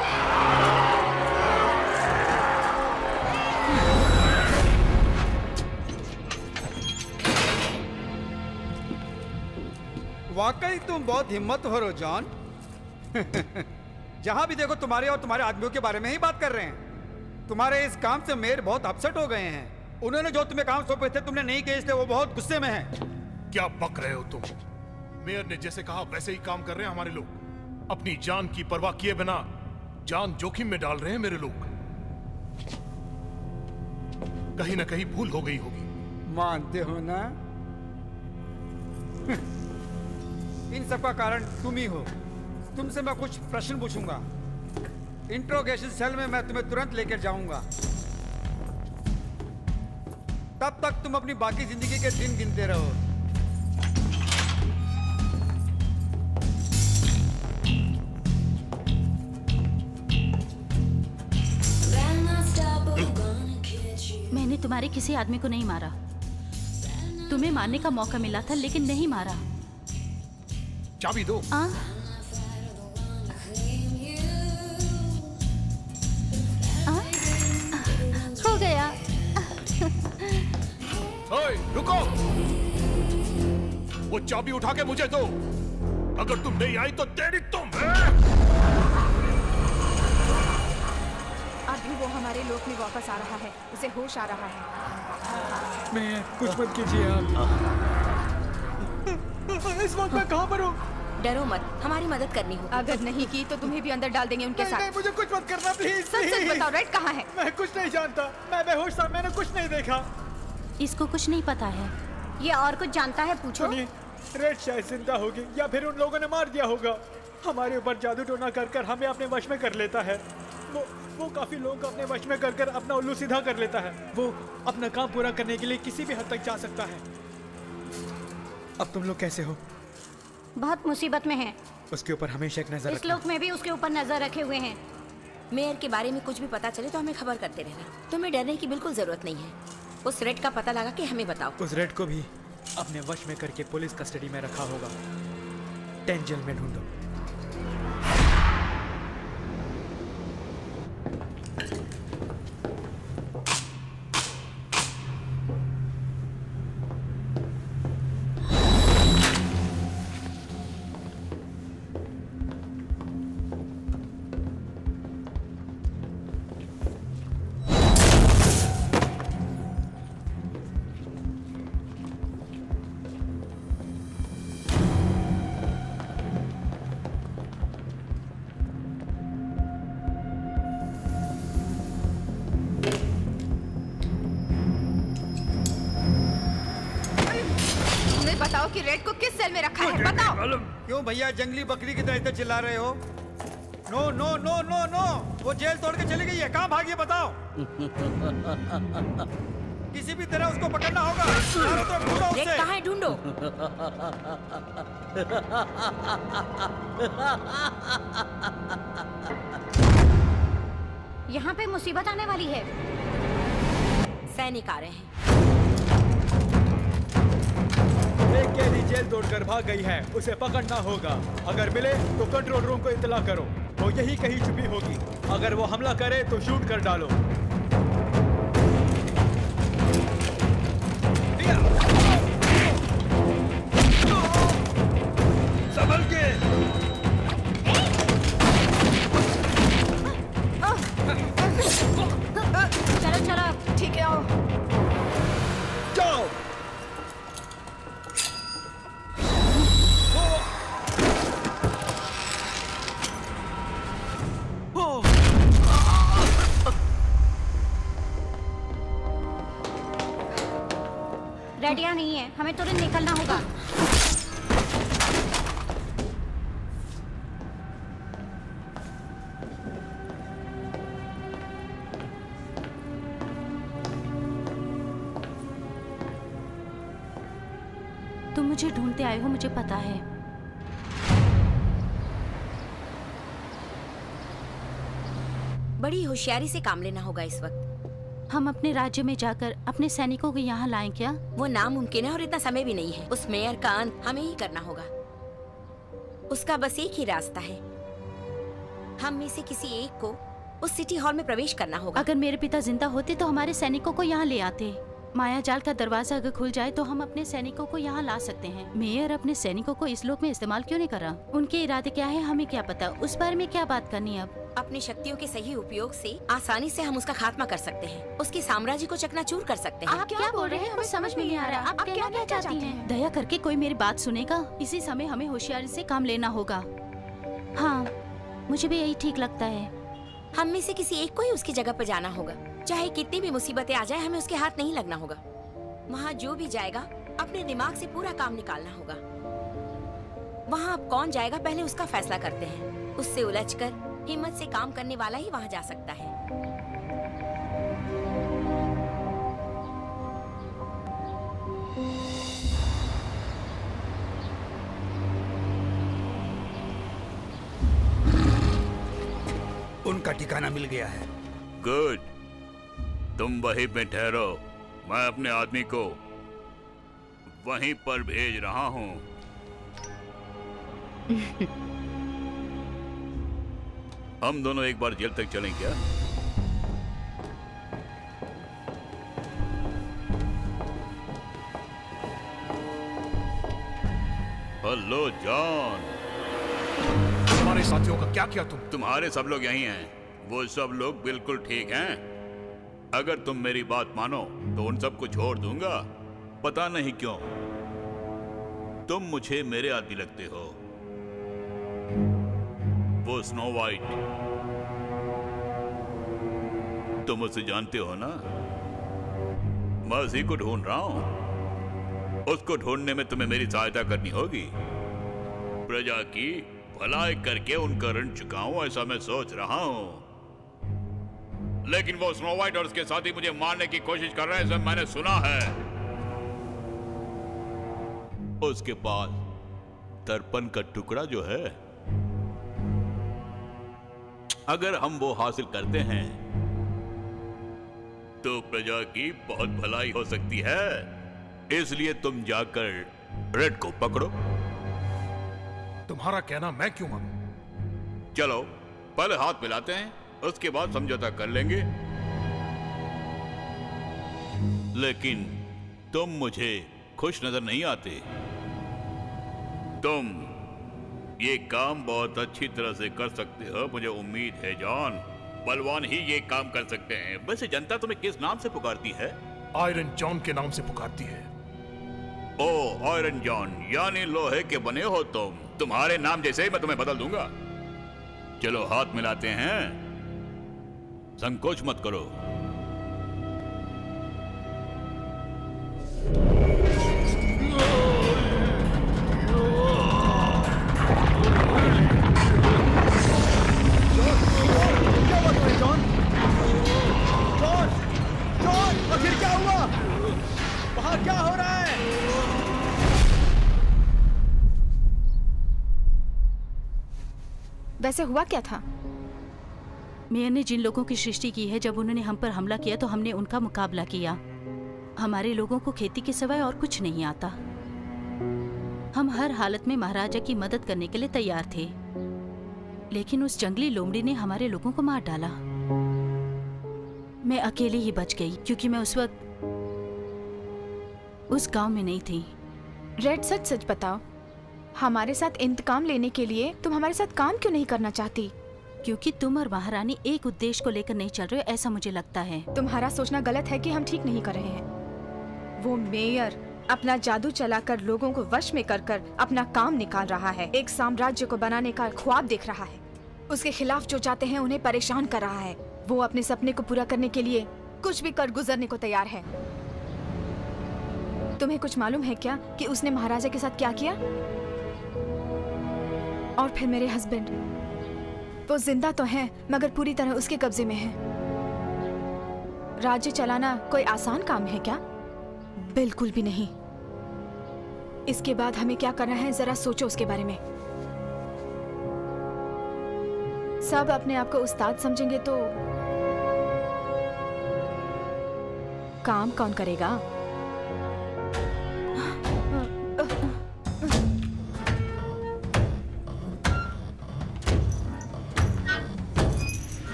वाकई तुम बहुत हिम्मत हो जॉन। जहां भी देखो तुम्हारे और तुम्हारे आदमियों के बारे में ही बात कर रहे हैं। तुम्हारे इस काम से मेयर बहुत अपसेट हो गए हैं। उन्होंने जो तुम्हें काम सौंपे थे तुमने नहीं किए, इसलिए वो बहुत गुस्से में हैं। क्या बक रहे हो तुम? मेयर ने जैसे कहा वैसे ही काम कर रहे हैं हमारे लोग। अपनी जान की परवाह किए बिना जान जोखिम में डाल रहे हैं मेरे लोग। कहीं ना कहीं भूल हो गई होगी। मानते हो ना? इन सब का कारण तुम ही हो। तुमसे मैं कुछ प्रश्न पूछूंगा। इंट्रोगेशन सेल में मैं तुम्हें तुरंत लेकर जाऊंगा। तब तक तुम अपनी बाकी जिंदगी के दिन गिनते रहो। मैंने तुम्हारे किसी आदमी को नहीं मारा। तुम्हें मारने का मौका मिला था लेकिन नहीं मारा। चाबी दो। हो गया। ओए, रुको। वो चाबी उठा के मुझे दो। अगर तुम नहीं आई तो तेरी तुम अभी वो हमारे लोक में वापस आ रहा है। उसे होश आ रहा है। मैं कुछ मत कीजिए आप। इस वक्त मैं कहाँ पर हूँ? डरो मत, हमारी मदद करनी होगी। अगर नहीं की तो तुम्हें भी अंदर डाल देंगे उनके साथ। नहीं, मुझे कुछ मत करना प्लीज। सच सच बताओ, रेड कहाँ है? मैं कुछ नहीं जानता। मैं बेहोश था, मैंने कुछ नहीं देखा। इसको कुछ नहीं पता है। ये और कुछ जानता है? पूछो। सुनिए, रेड शायद जिंदा होगी या फिर उन लोगों ने मार दिया होगा। हमारे ऊपर जादू टोना कर हमें अपने वश में कर लेता है। वो काफी लोगों को अपने वश में कर अपना उल्लू सीधा कर लेता है। वो अपना काम पूरा करने के लिए किसी भी हद तक जा सकता है। अब तुम लोग कैसे हो? बहुत मुसीबत में हैं। उसके ऊपर हमेशा एक नजर इस लोक में भी उसके ऊपर नजर रखे हुए हैं। मेयर के बारे में कुछ भी पता चले तो हमें खबर करते रहना। तुम्हें डरने की बिल्कुल जरूरत नहीं है। उस रेड का पता लगा के हमें बताओ। उस रेड को भी अपने वश में करके पुलिस कस्टडी में रखा होगा। 10 जेल में ढूंढो। बताओ कि रेड को किस सेल में रखा है। बताओ। क्यों भैया जंगली बकरी की तरह चिल्ला रहे हो? No no no no no, वो जेल तोड़ के चली गई है। कहाँ भागी है बताओ? किसी भी तरह उसको पकड़ना होगा। चारों तरफ ढूंढो उसे। रेड कहाँ है? ढूंढो। यहाँ पे मुसीबत आने वाली है। सैनिक आ रहे हैं। एक कैदी जेल तोड़कर भाग गई है, उसे पकड़ना होगा। अगर मिले तो कंट्रोल रूम को इत्तला करो, वो यही कहीं छुपी होगी। अगर वो हमला करे तो शूट कर डालो। संभल के। चलो चलो, ठीक है, आओ। जाओ। रेडिया नहीं है, हमें तुरंत निकलना होगा। तुम मुझे ढूंढते आए हो, मुझे पता है। बड़ी होशियारी से काम लेना होगा इस वक्त। हम अपने राज्य में जाकर अपने सैनिकों को यहाँ लाएं क्या? वो नामुमकिन है और इतना समय भी नहीं है। उस मेयर का अंत हमें ही करना होगा। उसका बस एक ही रास्ता है, हम में से किसी एक को उस सिटी हॉल में प्रवेश करना होगा। अगर मेरे पिता जिंदा होते तो हमारे सैनिकों को यहाँ ले आते। माया जाल का दरवाजा अगर खुल जाए तो हम अपने सैनिकों को यहाँ ला सकते हैं। मेयर अपने सैनिकों को इस लोक में इस्तेमाल क्यों नहीं कर रहा? उनके इरादे क्या है हमें क्या पता, उस बारे में क्या बात करनी है अब? अपनी शक्तियों के सही उपयोग से आसानी से हम उसका खात्मा कर सकते हैं, उसके साम्राज्य को चकनाचूर कर सकते हैं। आप क्या बोल रहे हैं? हमें समझ में नहीं आ रहा। आप क्या चाहती हैं? दया करके कोई मेरी बात सुनेगा? इसी समय हमें होशियारी से काम लेना होगा। हाँ, मुझे भी यही ठीक लगता है। हम में से किसी एक को ही उसकी जगह पर जाना होगा। चाहे कितनी भी मुसीबतें आ जाए, हमें उसके हाथ नहीं लगना होगा। वहाँ जो भी जाएगा अपने दिमाग से पूरा काम निकालना होगा। वहाँ अब कौन जाएगा पहले उसका फैसला करते हैं। उससे उलझकर हिम्मत से काम करने वाला ही वहाँ जा सकता है। उनका ठिकाना मिल गया है। गुड, तुम वहीं पे ठहरो, मैं अपने आदमी को वहीं पर भेज रहा हूँ। हम दोनों एक बार जेल तक चलें क्या? Hello John. तुम्हारे साथियों का क्या किया तुम? तुम्हारे सब लोग यहीं हैं। वो सब लोग बिल्कुल ठीक हैं। अगर तुम मेरी बात मानो तो उन सबको छोड़ दूंगा। पता नहीं क्यों तुम मुझे मेरे आदमी लगते हो। वो स्नो वाइट, तुम उसे जानते हो ना? मैं उसी को ढूंढ रहा हूं। उसको ढूंढने में तुम्हें मेरी सहायता करनी होगी। प्रजा की भलाई करके उनका ऋण चुकाऊं, ऐसा मैं सोच रहा हूं। लेकिन वो स्नो वाइट और उसके साथी मुझे मारने की कोशिश कर रहे हैं, ऐसा मैंने सुना है। उसके पास दर्पण का टुकड़ा जो है, अगर हम वो हासिल करते हैं तो प्रजा की बहुत भलाई हो सकती है। इसलिए तुम जाकर रेड को पकड़ो। तुम्हारा कहना मैं क्यों मानूं? चलो पहले हाथ मिलाते हैं, उसके बाद समझौता कर लेंगे। लेकिन तुम मुझे खुश नजर नहीं आते। तुम ये काम बहुत अच्छी तरह से कर सकते हो, मुझे उम्मीद है जॉन। बलवान ही ये काम कर सकते हैं। वैसे जनता तुम्हें किस नाम से पुकारती है? आयरन जॉन के नाम से पुकारती है। ओ आयरन जॉन, यानी लोहे के बने हो तुम। तुम्हारे नाम जैसे ही मैं तुम्हें बदल दूंगा। चलो हाथ मिलाते हैं, संकोच मत करो। आखिर क्या हुआ? वहां क्या हो रहा है? वैसे हुआ क्या था? मेयर ने जिन लोगों की सृष्टि की है, जब उन्होंने हम पर हमला किया तो हमने उनका मुकाबला किया। हमारे लोगों को खेती के सिवाय और कुछ नहीं आता। हम हर हालत में महाराजा की मदद करने के लिए तैयार थे, लेकिन उस जंगली लोमड़ी ने हमारे लोगों को मार डाला। मैं अकेली ही बच गई क्योंकि मैं उस वक्त उस गांव में नहीं थी। रेड, सच सच बताओ, हमारे साथ इंतकाम लेने के लिए तुम हमारे साथ काम क्यों नहीं करना चाहती? क्योंकि तुम और महारानी एक उद्देश्य को लेकर नहीं चल रहे हो, ऐसा मुझे लगता है। तुम्हारा सोचना गलत है कि हम ठीक नहीं कर रहे हैं। वो मेयर अपना जादू चलाकर लोगों को वश में कर अपना काम निकाल रहा है। एक साम्राज्य को बनाने का ख्वाब देख रहा है। उसके खिलाफ जो चाहते हैं उन्हें परेशान कर रहा है। वो अपने सपने को पूरा करने के लिए कुछ भी कर गुजरने को तैयार है। तुम्हें कुछ मालूम है क्या कि उसने महाराजा के साथ क्या किया? और फिर मेरे हस्बैंड, वो जिंदा तो हैं मगर पूरी तरह उसके कब्जे में हैं। राज्य चलाना कोई आसान काम है क्या? बिल्कुल भी नहीं। इसके बाद हमें क्या करना है, जरा सोचो उसके बारे में। सब अपने आप को उस्ताद समझेंगे तो काम कौन करेगा?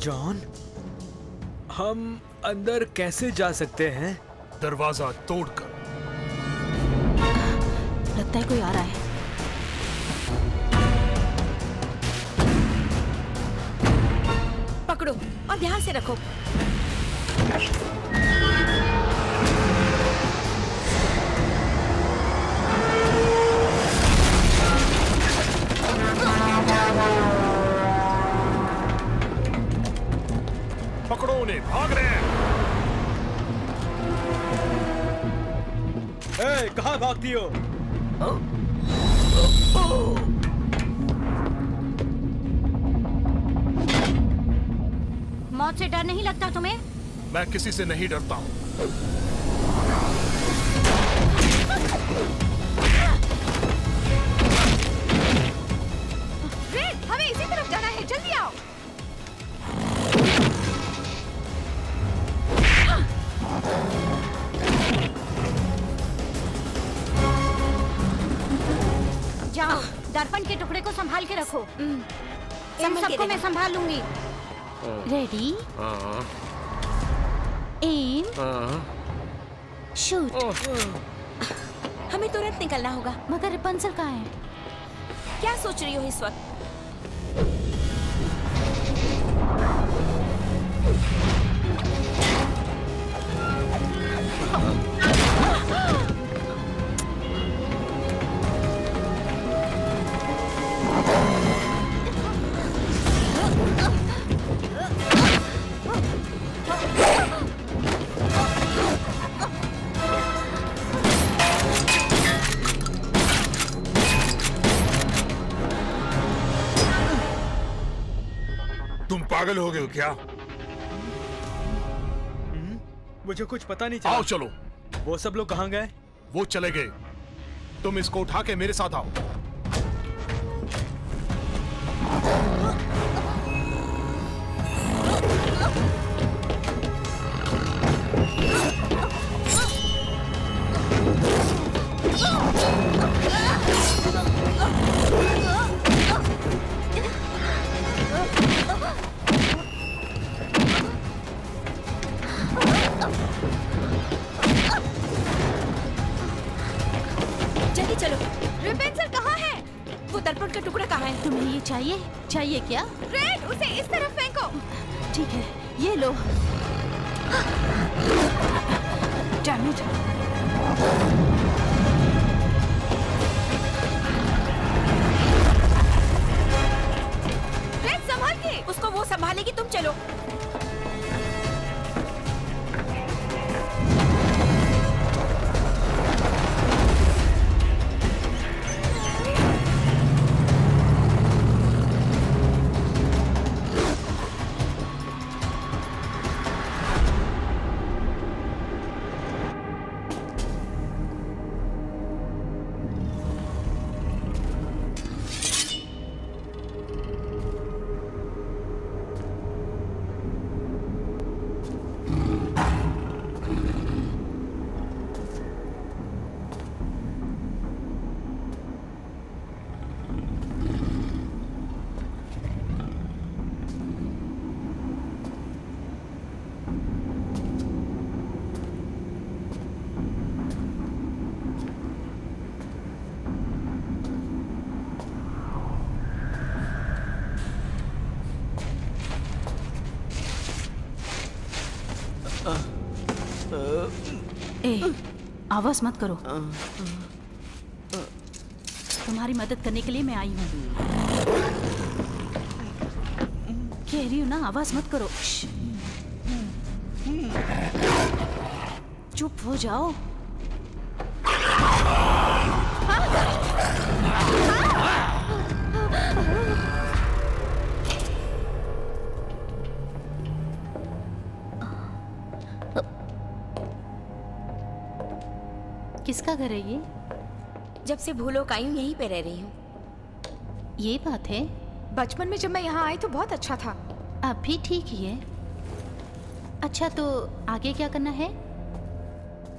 जॉन, हम अंदर कैसे जा सकते हैं? दरवाजा तोड़कर। लगता है कोई आ रहा है। पकड़ो और ध्यान से रखो। पकड़ो उन्हें, भाग रहे हैं। ए, कहाँ भागती हो? मौत से डर नहीं लगता तुम्हें? मैं किसी से नहीं डरता हूँ। रेड, हमें इसी तरफ जाना है, जल्दी आओ। जाओ, दर्पण के टुकड़े को संभाल के रखो। इन संभल के सबको मैं रहना। संभाल लूंगी। Ready, aim, shoot. हमें तुरंत निकलना होगा। मगर रपुंज़ल कहाँ है? क्या सोच रही हो इस वक्त? तुम पागल हो गए हो क्या? मुझे कुछ पता नहीं चला। आओ चलो। वो सब लोग कहाँ गए? वो चले गए। तुम इसको उठा के मेरे साथ आओ। जल्दी चलो। रपुंज़ल कहाँ है? वो दर्पण का टुकड़ा कहाँ है? तुम्हें ये चाहिए? चाहिए क्या? रेड, उसे इस तरफ फेंको। ठीक है, ये लो। Damn it. रेड, संभाल के। उसको वो संभालेगी, तुम चलो। आवाज मत करो। तुम्हारी मदद करने के लिए मैं आई हूँ। कह रही हूँ ना, आवाज मत करो। श्श। चुप हो जाओ। किसका घर है ये? जब से भूलोक आई हूँ यहीं पे रह रही हूँ। ये बात है। बचपन में जब मैं यहाँ आई तो बहुत अच्छा था। अब भी ठीक ही है। अच्छा, तो आगे क्या करना है?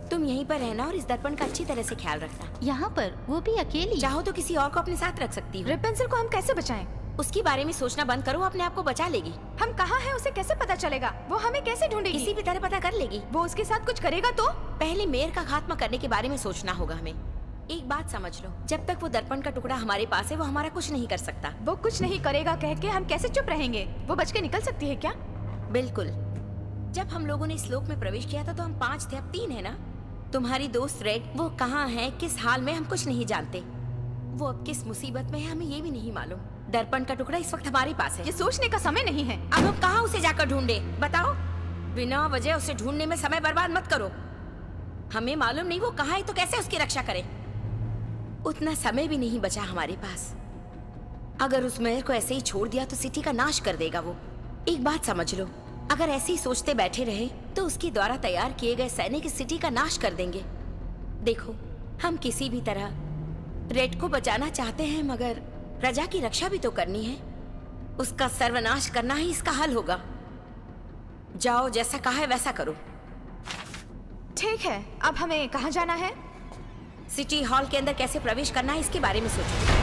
तुम यहीं पर रहना और इस दर्पण का अच्छी तरह से ख्याल रखना। यहाँ पर, वो भी अकेली? चाहो तो किसी और को अपने साथ रख सकती हो। रेपेंसिल को हम कैसे बचाएं? उसके बारे में सोचना बंद करो, अपने आप को बचा लेगी। हम कहाँ हैं उसे कैसे पता चलेगा? वो हमें कैसे ढूंढेगी? किसी भी तरह पता कर लेगी। वो उसके साथ कुछ करेगा तो? पहले मेयर का खात्मा करने के बारे में सोचना होगा हमें। एक बात समझ लो, जब तक वो दर्पण का टुकड़ा हमारे पास है वो हमारा कुछ नहीं कर सकता। वो कुछ नहीं करेगा कह के हम कैसे चुप रहेंगे? वो बच के निकल सकती है क्या? बिल्कुल। जब हम लोगों ने इस लोक में प्रवेश किया था तो हम 5 थे, अब 3 है ना। तुम्हारी दोस्त रेड, वो कहाँ है, किस हाल में, हम कुछ नहीं जानते। वो अब किस मुसीबत में है हमें ये भी नहीं मालूम। दर्पण का टुकड़ा इस वक्त हमारे पास है। ये सोचने का समय नहीं है। अब हम कहाँ उसे जाकर ढूंढे? बताओ। बिना वजह उसे ढूंढने में समय बर्बाद मत करो। हमें मालूम नहीं वो कहाँ है तो कैसे उसकी रक्षा करें। उतना समय भी नहीं बचा हमारे पास। अगर उस मेयर को ऐसे ही छोड़ दिया तो सिटी का नाश कर देगा वो। एक बात समझ लो, अगर ऐसे ही सोचते बैठे रहे तो उसके द्वारा तैयार किए गए सैनिक इस सिटी का नाश कर देंगे। देखो, हम किसी भी तरह रेड को बचाना चाहते हैं, मगर प्रजा की रक्षा भी तो करनी है। उसका सर्वनाश करना ही इसका हल होगा। जाओ, जैसा कहा है वैसा करो। ठीक है, अब हमें कहाँ जाना है? सिटी हॉल के अंदर कैसे प्रवेश करना है इसके बारे में सोचो।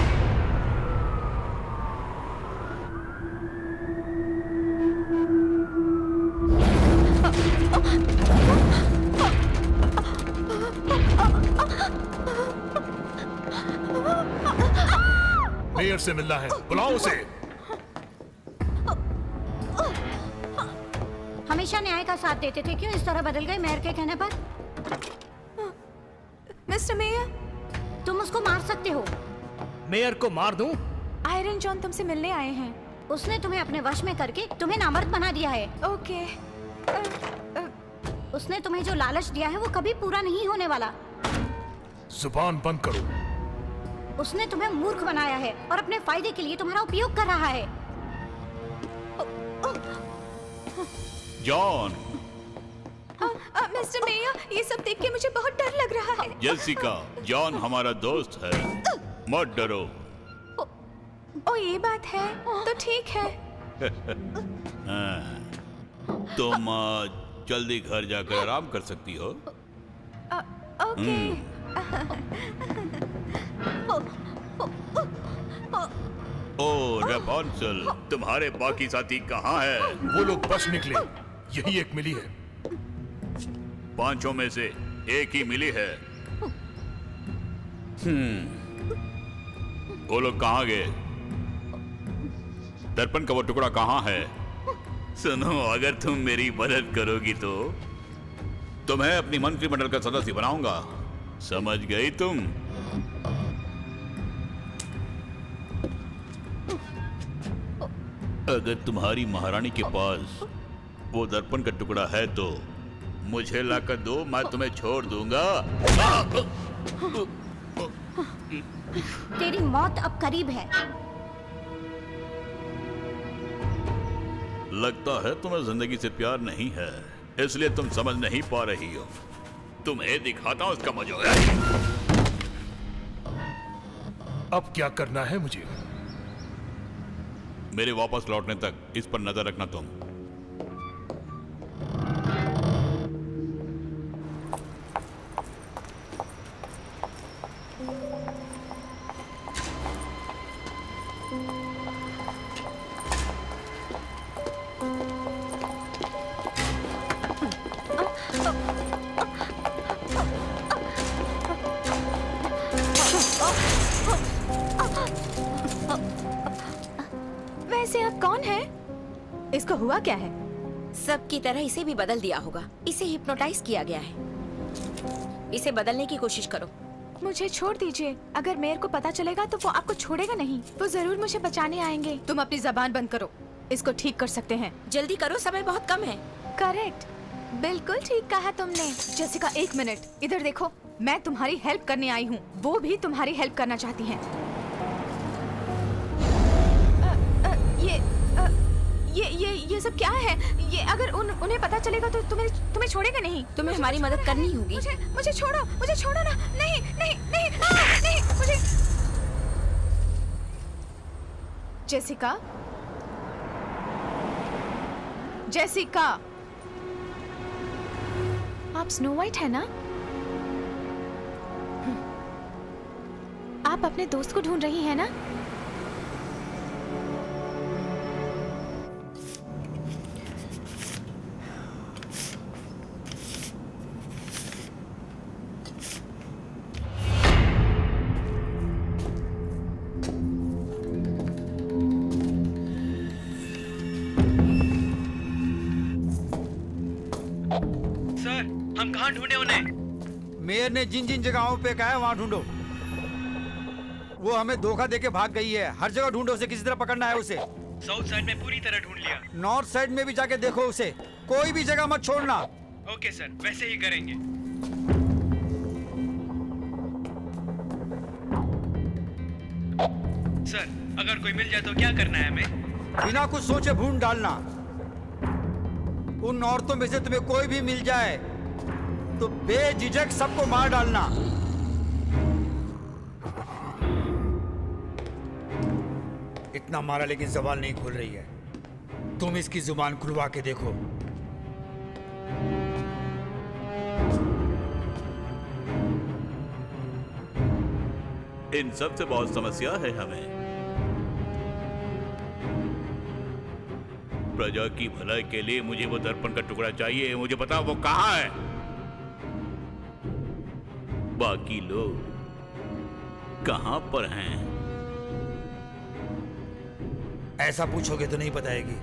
मेयर से मिलना है, बुलाओ उसे। हमेशा न्याय का साथ देते थे, क्यों इस तरह बदल गए मेयर के कहने पर? मिस्टर मेयर, तुम उसको मार सकते हो। मेयर को मार दूं? आयरन जॉन तुमसे मिलने आए हैं। उसने तुम्हें अपने वश में करके तुम्हें नामर्द बना दिया है। ओके। उसने तुम्हें जो लालच दिया है वो कभी पूरा नहीं होने वाला। जुबान बंद करो। उसने तुम्हें मूर्ख बनाया है और अपने फायदे के लिए तुम्हारा उपयोग कर रहा है। जॉन। मिस्टर मेयर, ये सब देख के मुझे बहुत डर लग रहा है। जेसिका, जॉन हमारा दोस्त है, मत डरो। ओ, ये बात है तो ठीक है। हाँ, तुम जल्दी घर जाकर आराम कर सकती हो। ओके। ओ रेपॉन्सल, तुम्हारे बाकी साथी कहाँ हैं? वो लोग बच निकले, यही एक मिली है। 5 में से एक ही मिली है। वो लोग कहाँ गए? दर्पण का वो टुकड़ा कहाँ है? सुनो, अगर तुम मेरी मदद करोगी तो तुम्हें अपनी मंत्रिमंडल का सदस्य बनाऊंगा। समझ गई तुम? अगर तुम्हारी महारानी के पास वो दर्पण का टुकड़ा है तो मुझे लाकर दो, मैं तुम्हें छोड़ दूंगा। तेरी मौत अब करीब है। लगता है तुम्हें जिंदगी से प्यार नहीं है, इसलिए तुम समझ नहीं पा रही हो। तुम्हें दिखाता हूं उसका मजा। अब क्या करना है मुझे? मेरे वापस लौटने तक इस पर नजर रखना तुम। वैसे आप कौन है? इसको हुआ क्या है? सबकी तरह इसे भी बदल दिया होगा। इसे हिप्नोटाइज किया गया है। इसे बदलने की कोशिश करो। मुझे छोड़ दीजिए। अगर मेयर को पता चलेगा तो वो आपको छोड़ेगा नहीं। वो जरूर मुझे बचाने आएंगे। तुम अपनी जबान बंद करो। इसको ठीक कर सकते हैं। जल्दी करो, समय बहुत कम है। करेक्ट, बिल्कुल ठीक कहा तुमने। जेसिका, 1 मिनट इधर देखो। मैं तुम्हारी हेल्प करने आई हूँ। वो भी तुम्हारी हेल्प करना चाहती हैं। ये सब क्या है? ये अगर उन्हें पता चलेगा तो तुम्हें छोड़ेगा नहीं। तुम्हें हमारी मदद करनी होगी। मुझे छोड़ो ना। नहीं नहीं नहीं, नहीं मुझे। जेसिका, आप स्नो वाइट है ना? आप अपने दोस्त को ढूंढ रही हैं ना? हम कहाँ ढूंढे उन्हें? मेयर ने जिन जिन जगहों पे कहा है वहाँ ढूंढो। वो हमें धोखा देके भाग गई है। हर जगह ढूंढो उसे, किसी तरह पकड़ना है उसे। साउथ साइड में पूरी तरह ढूंढ लिया। नॉर्थ साइड में भी जाके देखो उसे। कोई भी जगह मत छोड़ना। ओके सर, वैसे ही करेंगे। सर, अगर कोई मिल जाए तो क्या करना है हमें? बिना कुछ सोचे ढूंढ डालना। उन औरतों में से तुम्हें कोई भी मिल जाए तो बेझिझक सबको मार डालना। इतना मारा लेकिन जबान नहीं खुल रही है। तुम इसकी जुबान खुलवा के देखो। इन सब से बहुत समस्या है हमें। प्रजा की भलाई के लिए मुझे वो दर्पण का टुकड़ा चाहिए। मुझे पता वो कहाँ है। बाकी लोग कहाँ पर हैं? ऐसा पूछोगे तो नहीं बताएगी।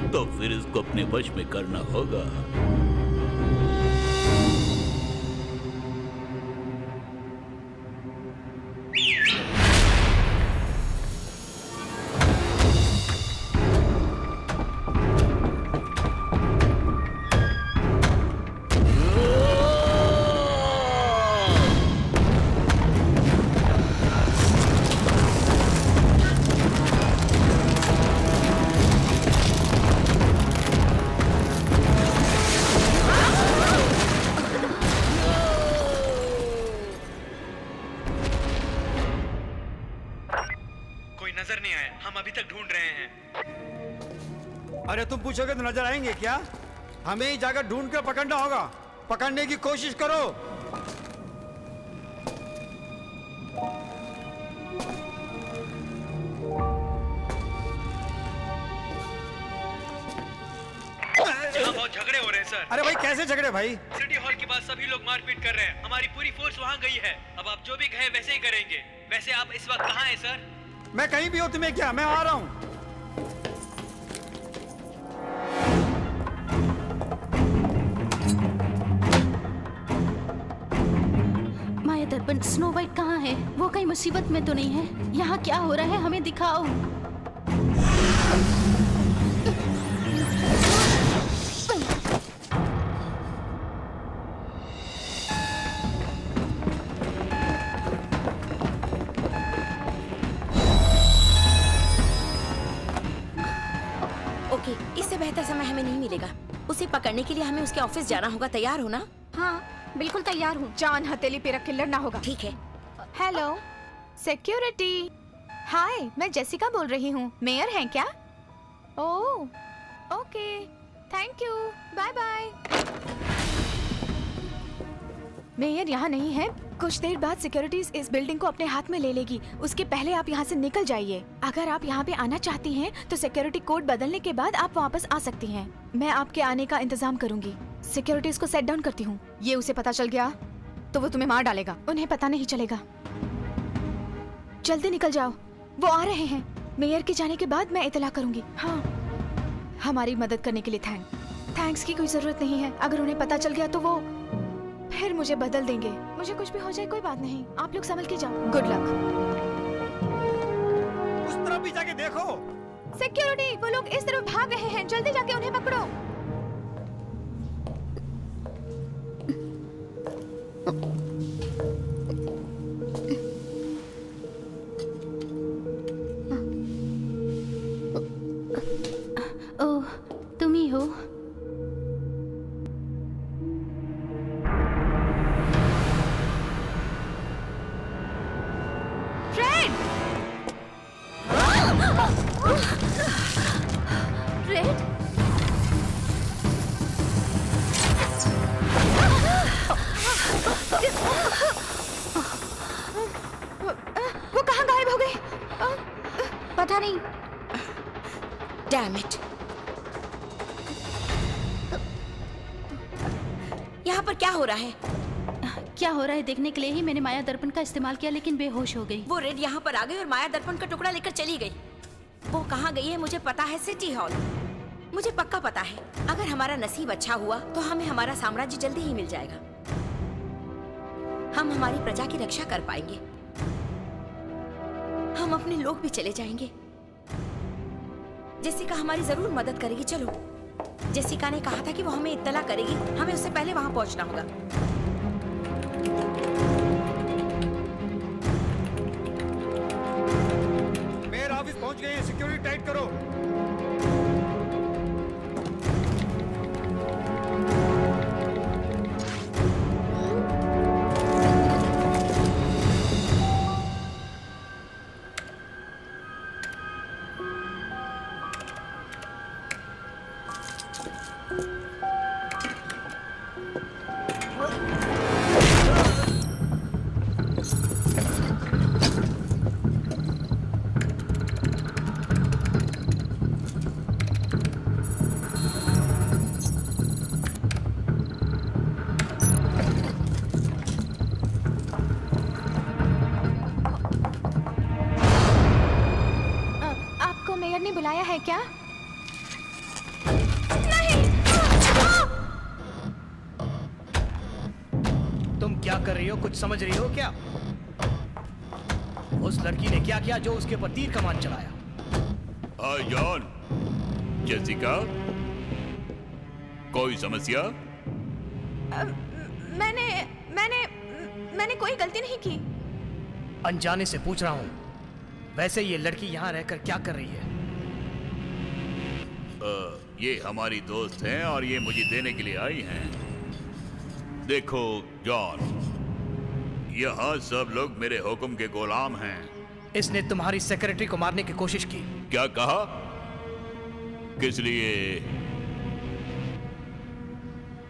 तो फिर इसको अपने वश में करना होगा। नजर नहीं आए। हम अभी तक ढूंढ रहे हैं। अरे तुम पूछोगे तो नजर आएंगे क्या? हमें ही जाकर ढूंढ कर पकड़ना होगा। पकड़ने की कोशिश करो। यहाँ बहुत झगड़े हो रहे हैं सर। अरे भाई कैसे झगड़े भाई? सिटी हॉल के पास सभी लोग मारपीट कर रहे हैं। हमारी पूरी फोर्स वहाँ गई है। अब आप जो भी कहे वैसे ही करेंगे। वैसे आप इस वक्त कहाँ हैं सर? मैं कहीं भी हूँ, तुम्हें क्या? मैं आ रहा हूँ। माया दर्पण, स्नो वाइट कहाँ है? वो कहीं मुसीबत में तो नहीं है? यहाँ क्या हो रहा है? हमें दिखाओ। ओके, इससे बेहतर समय हमें नहीं मिलेगा। उसे पकड़ने के लिए हमें उसके ऑफिस जाना होगा। तैयार हो ना? हाँ, बिल्कुल तैयार हूँ। जान हथेली पे रख के लड़ना होगा। ठीक है। Hello, security. हाय, मैं जेसिका बोल रही हूँ। मेयर हैं क्या? Oh, okay, thank you, bye bye. Mayor यहाँ नहीं है। कुछ देर बाद सिक्योरिटीज इस बिल्डिंग को अपने हाथ में ले लेगी। उसके पहले आप यहाँ से निकल जाइए। अगर आप यहाँ पे आना चाहती हैं, तो सिक्योरिटी कोड बदलने के बाद आप वापस आ सकती हैं। मैं आपके आने का इंतजाम करूंगी। सिक्योरिटीज को सेट डाउन करती हूँ। ये उसे पता चल गया तो वो तुम्हें मार डालेगा। उन्हें पता नहीं चलेगा। जल्दी निकल जाओ, वो आ रहे हैं। मेयर के जाने के बाद मैं इतला करूंगी। हाँ हमारी मदद करने के लिए थैंक्स की कोई जरूरत नहीं है। अगर उन्हें पता चल गया तो वो फिर मुझे बदल देंगे। मुझे कुछ भी हो जाए कोई बात नहीं, आप लोग संभल के जाओ। Good luck. उस तरफ भी जाके देखो। सिक्योरिटी, वो लोग इस तरफ भाग रहे हैं, जल्दी जाके उन्हें पकड़ो। ओह, तुम ही हो। फ्रेड! फ्रेड? वो कहाँ गायब हो गई? पता नहीं। Damn it. यहाँ पर क्या हो रहा है? क्या हो रहा है देखने के लिए ही मैंने माया दर्पण का इस्तेमाल किया, लेकिन बेहोश हो गई। वो रेड यहाँ पर आ गई और माया दर्पण का टुकड़ा लेकर चली गई। वो कहाँ गई है मुझे पता है, सिटी हॉल। मुझे पक्का पता है, अगर हमारा नसीब अच्छा हुआ तो हमें हमारा साम्राज्य जल्दी ही मिल जाएगा। हम हमारी प्रजा की रक्षा कर पाएंगे। हम अपने लोग भी चले जाएंगे। जेसिका हमारी जरूर मदद करेगी। चलो, जेसिका ने कहा था कि वो हमें इत्तला करेगी। हमें उससे पहले वहां पहुंचना होगा। मेयर ऑफिस पहुंच गए हैं, सिक्योरिटी टाइट करो। आपको मेयर ने बुलाया है क्या? तुम क्या कर रही हो? कुछ समझ रही हो क्या? उस लड़की ने क्या किया जो उसके ऊपर तीर कमान चलाया? हाय जॉन, जेसिका, कोई समस्या? मैंने कोई गलती नहीं की। अनजाने से पूछ रहा हूँ। वैसे ये लड़की यहाँ रहकर क्या कर रही है? ये हमारी दोस्त हैं और ये मुझे देने के लिए आई हैं। देखो जॉन, यहाँ सब लोग मेरे हुक्म के गुलाम हैं। इसने तुम्हारी सेक्रेटरी को मारने की कोशिश की। क्या कहा? किस लिए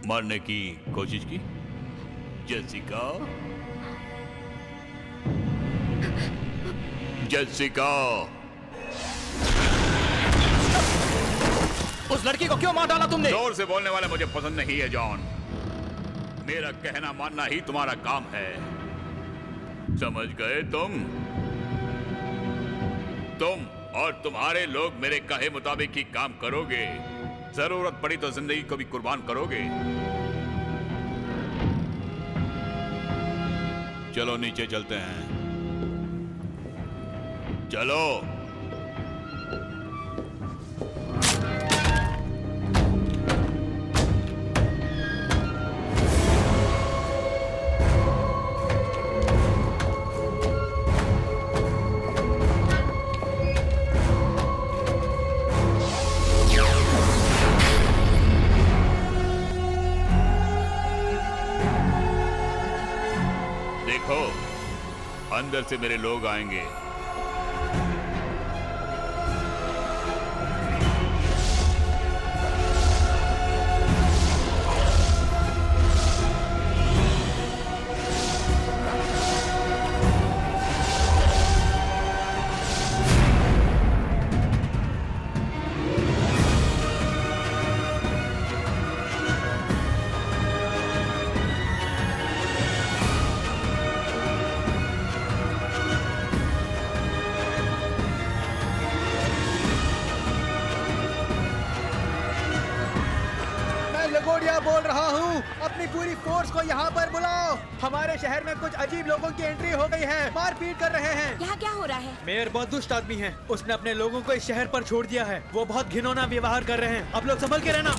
मारने की कोशिश की? जेसिका, जेसिका, उस लड़की को क्यों मार डाला तुमने? जोर से बोलने वाले मुझे पसंद नहीं है जॉन। मेरा कहना मानना ही तुम्हारा काम है, समझ गए तुम? तुम और तुम्हारे लोग मेरे कहे मुताबिक ही काम करोगे। जरूरत पड़ी तो जिंदगी को भी कुर्बान करोगे। चलो नीचे चलते हैं। चलो। देखो, अंदर से मेरे लोग आएंगे। क्या बोल रहा हूँ, अपनी पूरी फोर्स को यहाँ पर बुलाओ। हमारे शहर में कुछ अजीब लोगों की एंट्री हो गई है, मारपीट कर रहे हैं। यहाँ क्या हो रहा है? मेयर बहुत दुष्ट आदमी है, उसने अपने लोगों को इस शहर पर छोड़ दिया है। वो बहुत घिनौना व्यवहार कर रहे हैं, आप लोग संभल के रहना।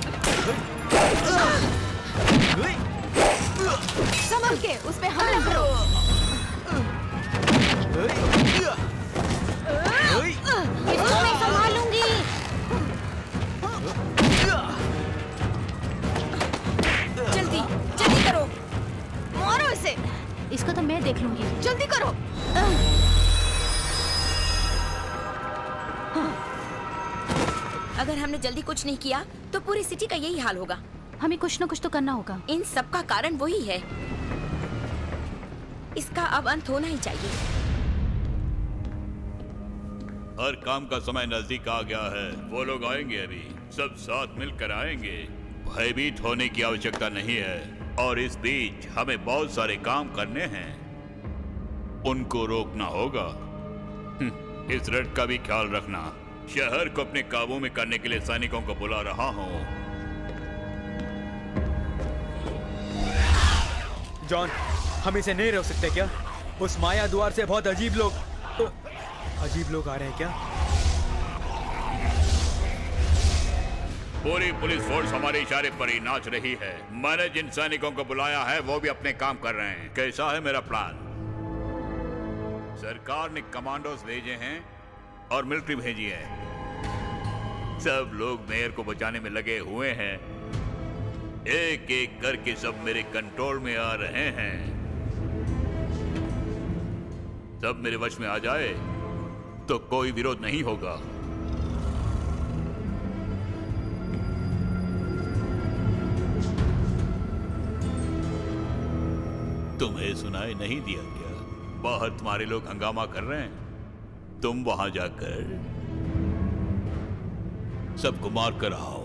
संभल के उस पे हमला करो। इसको मैं संभालूंगी। जल्दी जल्दी करो। मारो इसे। इसको तो मैं देख लूंगी। जल्दी करो। अगर हमने जल्दी कुछ नहीं किया तो पूरी सिटी का यही हाल होगा। हमें कुछ न कुछ तो करना होगा। इन सब का कारण वही है। इसका अब अंत होना ही चाहिए। हर काम का समय नजदीक आ गया है। वो लोग आएंगे, अभी सब साथ मिलकर आएंगे। भयभीत होने की आवश्यकता नहीं है। और इस बीच हमें बहुत सारे काम करने हैं, उनको रोकना होगा। इस रट का भी ख्याल रखना। शहर को अपने काबू में करने के लिए सैनिकों को बुला रहा हूँ। जॉन, हम इसे नहीं रोक सकते क्या? उस माया द्वार से बहुत अजीब लोग आ रहे हैं क्या? पूरी पुलिस फोर्स हमारे इशारे पर ही नाच रही है। मैंने जिन सैनिकों को बुलाया है वो भी अपने काम कर रहे हैं। कैसा है मेरा प्लान? सरकार ने कमांडोज भेजे हैं और मिलिट्री भेजी है। सब लोग मेयर को बचाने में लगे हुए हैं। एक एक करके सब मेरे कंट्रोल में आ रहे हैं। सब मेरे वश में आ जाए तो कोई विरोध नहीं होगा। तुम्हें सुनाई नहीं दिया क्या? बाहर तुम्हारे लोग हंगामा कर रहे हैं। तुम वहां जाकर सबको मार कर आओ।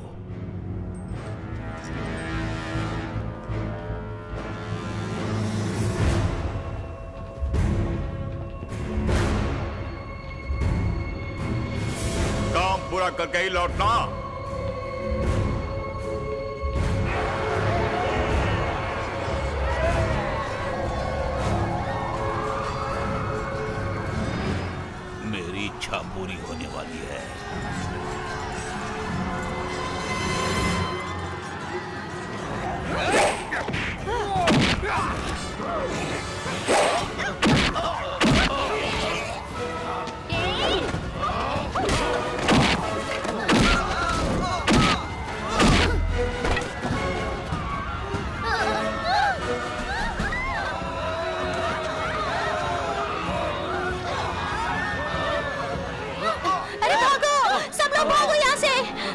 काम पूरा करके ही लौटना। मेरी इच्छा पूरी होने वाली है।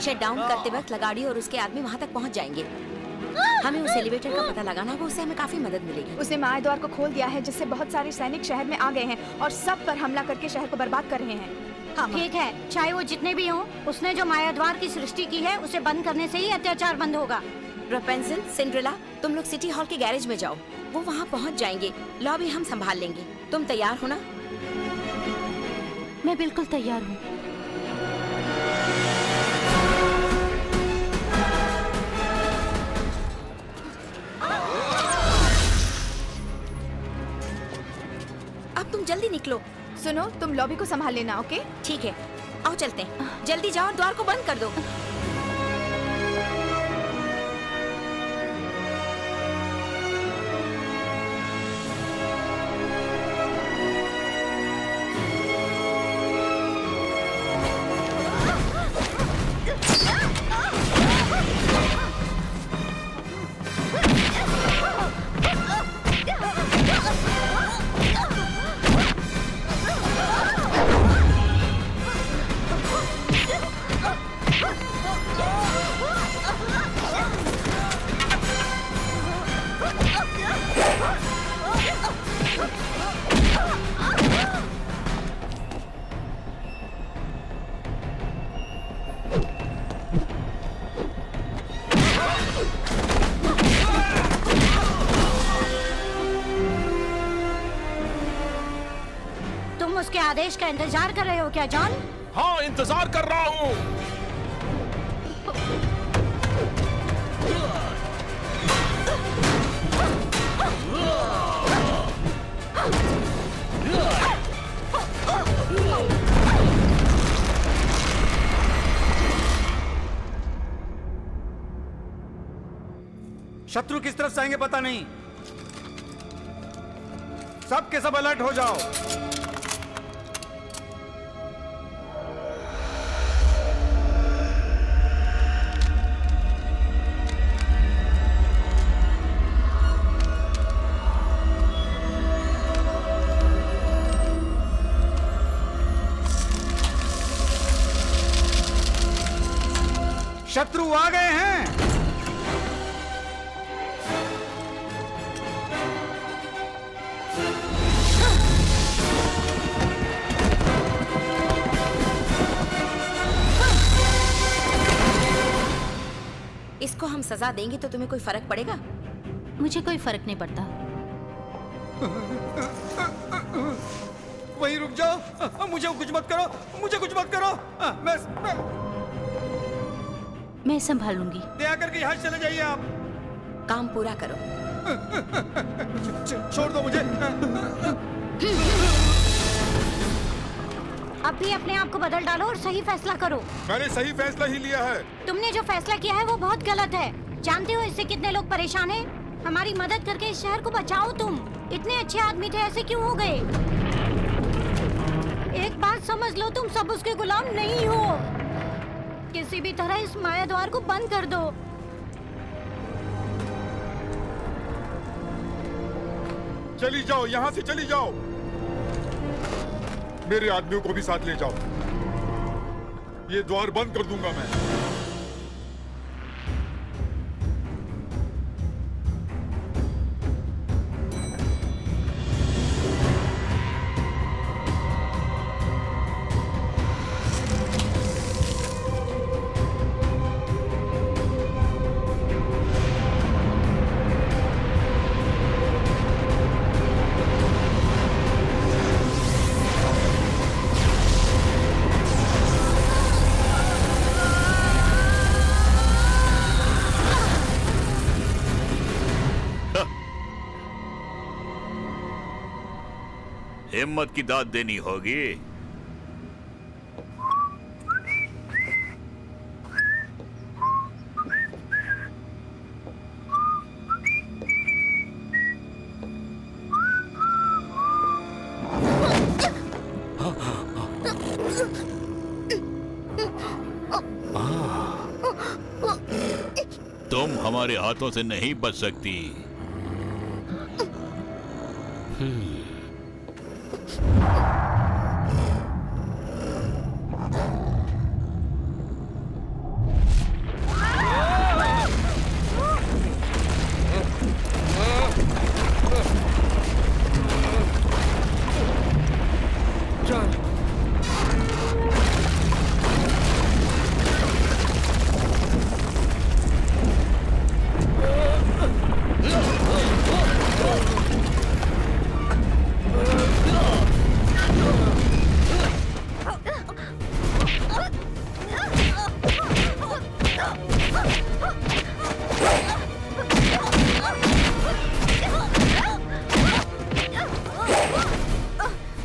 शट डाउन करते वक्त लगाड़ी और उसके आदमी वहाँ तक पहुँच जाएंगे। हमें उस एलिवेटर का पता लगाना होगा, उससे हमें काफी मदद मिलेगी। उसने माया द्वार को खोल दिया है, जिससे बहुत सारे सैनिक शहर में आ गए हैं और सब पर हमला करके शहर को बर्बाद कर रहे हैं। हाँ, ठीक है, चाहे वो जितने भी हों, उसने जो माया द्वार की सृष्टि की है उसे बंद करने से ही अत्याचार बंद होगा। रपेंसिल, सिंड्रेला, तुम लोग सिटी हॉल के गैरेज में जाओ। वो वहाँ पहुँच जाएंगे। लॉबी हम संभाल लेंगे। तुम तैयार हो ना? मैं बिल्कुल तैयार हूँ। अब तुम जल्दी निकलो। सुनो, तुम लॉबी को संभाल लेना, ओके? ठीक है, आओ चलते हैं। जल्दी जाओ और द्वार को बंद कर दो। तुम उसके आदेश का इंतजार कर रहे हो क्या जॉन? हाँ, इंतजार कर रहा हूँ। शत्रु किस तरफ से आएंगे पता नहीं। सब के सब अलर्ट हो जाओ। शत्रु आ गए हैं। इसको हम सजा देंगे तो तुम्हें कोई फर्क पड़ेगा? मुझे कोई फर्क नहीं पड़ता। वहीं रुक जाओ, मुझे कुछ मत करो, मुझे कुछ मत करो। मैं संभाल लूंगी। दया करके यहाँ चले जाइए आप। काम पूरा करो। छोड़ दो मुझे। अब भी अपने आप को बदल डालो और सही फैसला करो। मैंने सही फैसला ही लिया है। तुमने जो फैसला किया है वो बहुत गलत है। जानते हो इससे कितने लोग परेशान हैं? हमारी मदद करके इस शहर को बचाओ। तुम इतने अच्छे आदमी थे, ऐसे क्यों हो गए? एक बात समझ लो, तुम सब उसके गुलाम नहीं हो। किसी भी तरह इस माया द्वार को बंद कर दो। चली जाओ, यहाँ से चली जाओ। मेरे आदमियों को भी साथ ले जाओ। ये द्वार बंद कर दूंगा मैं। हिम्मत की दाद देनी होगी। तुम हमारे हाथों से नहीं बच सकती।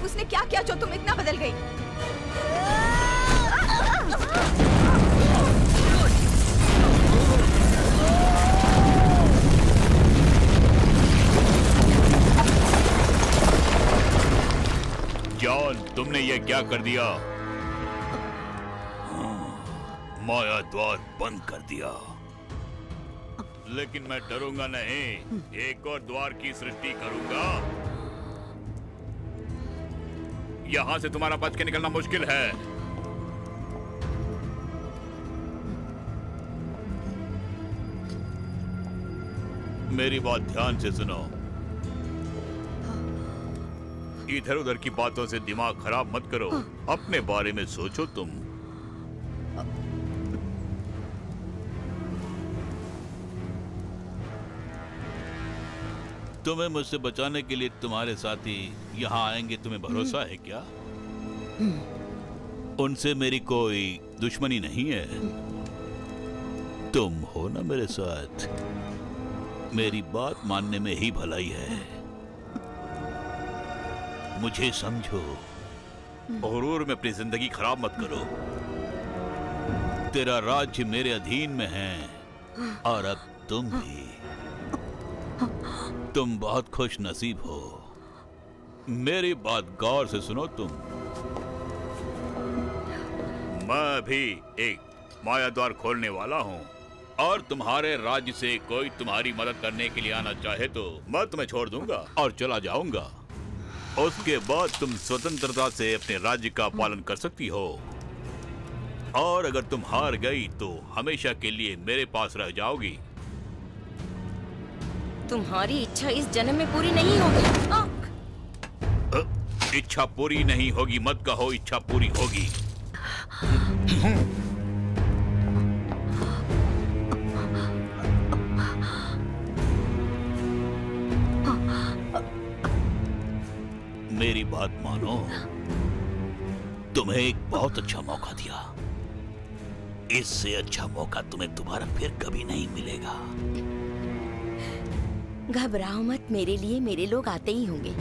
उसने क्या किया जो तुम इतना बदल गई? जॉन, तुमने ये क्या कर दिया? माया द्वार बंद कर दिया। लेकिन मैं डरूंगा नहीं। एक और द्वार की सृष्टि करूंगा। यहां से तुम्हारा बच के निकलना मुश्किल है। मेरी बात ध्यान से सुनो। इधर उधर की बातों से दिमाग खराब मत करो। अपने बारे में सोचो तुम। तुम्हें मुझसे बचाने के लिए तुम्हारे साथी यहाँ आएंगे, तुम्हें भरोसा है क्या? उनसे मेरी कोई दुश्मनी नहीं है। तुम हो ना मेरे साथ। मेरी बात मानने में ही भलाई है। मुझे समझो। गुरूर में अपनी जिंदगी खराब मत करो। तेरा राज्य मेरे अधीन में है और अब तुम भी। तुम बहुत खुश नसीब हो। मेरी बात गौर से सुनो तुम। मैं भी एक माया द्वार खोलने वाला हूँ और तुम्हारे राज्य से कोई तुम्हारी मदद करने के लिए आना चाहे तो मैं तुम्हें छोड़ दूंगा और चला जाऊंगा। उसके बाद तुम स्वतंत्रता से अपने राज्य का पालन कर सकती हो और अगर तुम हार गई तो हमेशा के लिए मेरे पास रह जाओगी। तुम्हारी इच्छा इस जन्म में पूरी नहीं होगी। इच्छा पूरी नहीं होगी मत कहो, इच्छा पूरी होगी। मेरी बात मानो, तुम्हें एक बहुत अच्छा मौका दिया। इससे अच्छा मौका तुम्हें दोबारा फिर कभी नहीं मिलेगा। घबराओ मत, मेरे लिए मेरे लोग आते ही होंगे।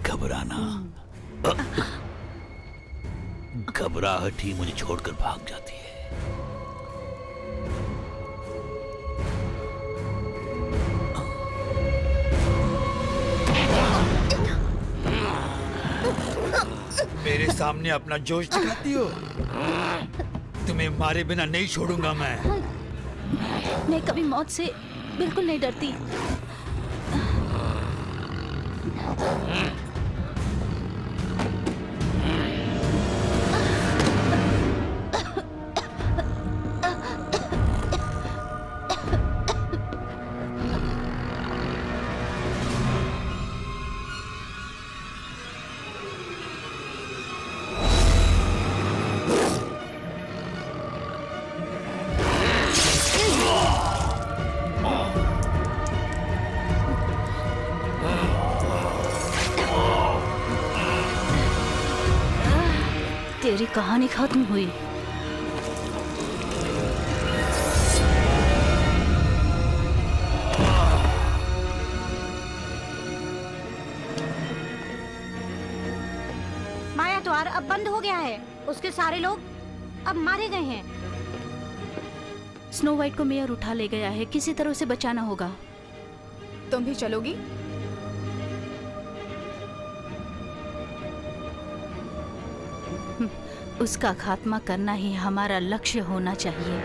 घबराना, घबराहट ही मुझे छोड़कर भाग जाती है। मेरे सामने अपना जोश दिखाती हो? तुम्हें मारे बिना नहीं छोड़ूंगा मैं। मैं कभी मौत से बिल्कुल नहीं डरती। तेरी कहानी खत्म हुई। माया द्वार अब बंद हो गया है। उसके सारे लोग अब मारे गए हैं। स्नो वाइट को मेयर उठा ले गया है, किसी तरह उसे बचाना होगा। तुम भी चलोगी? उसका खात्मा करना ही हमारा लक्ष्य होना चाहिए।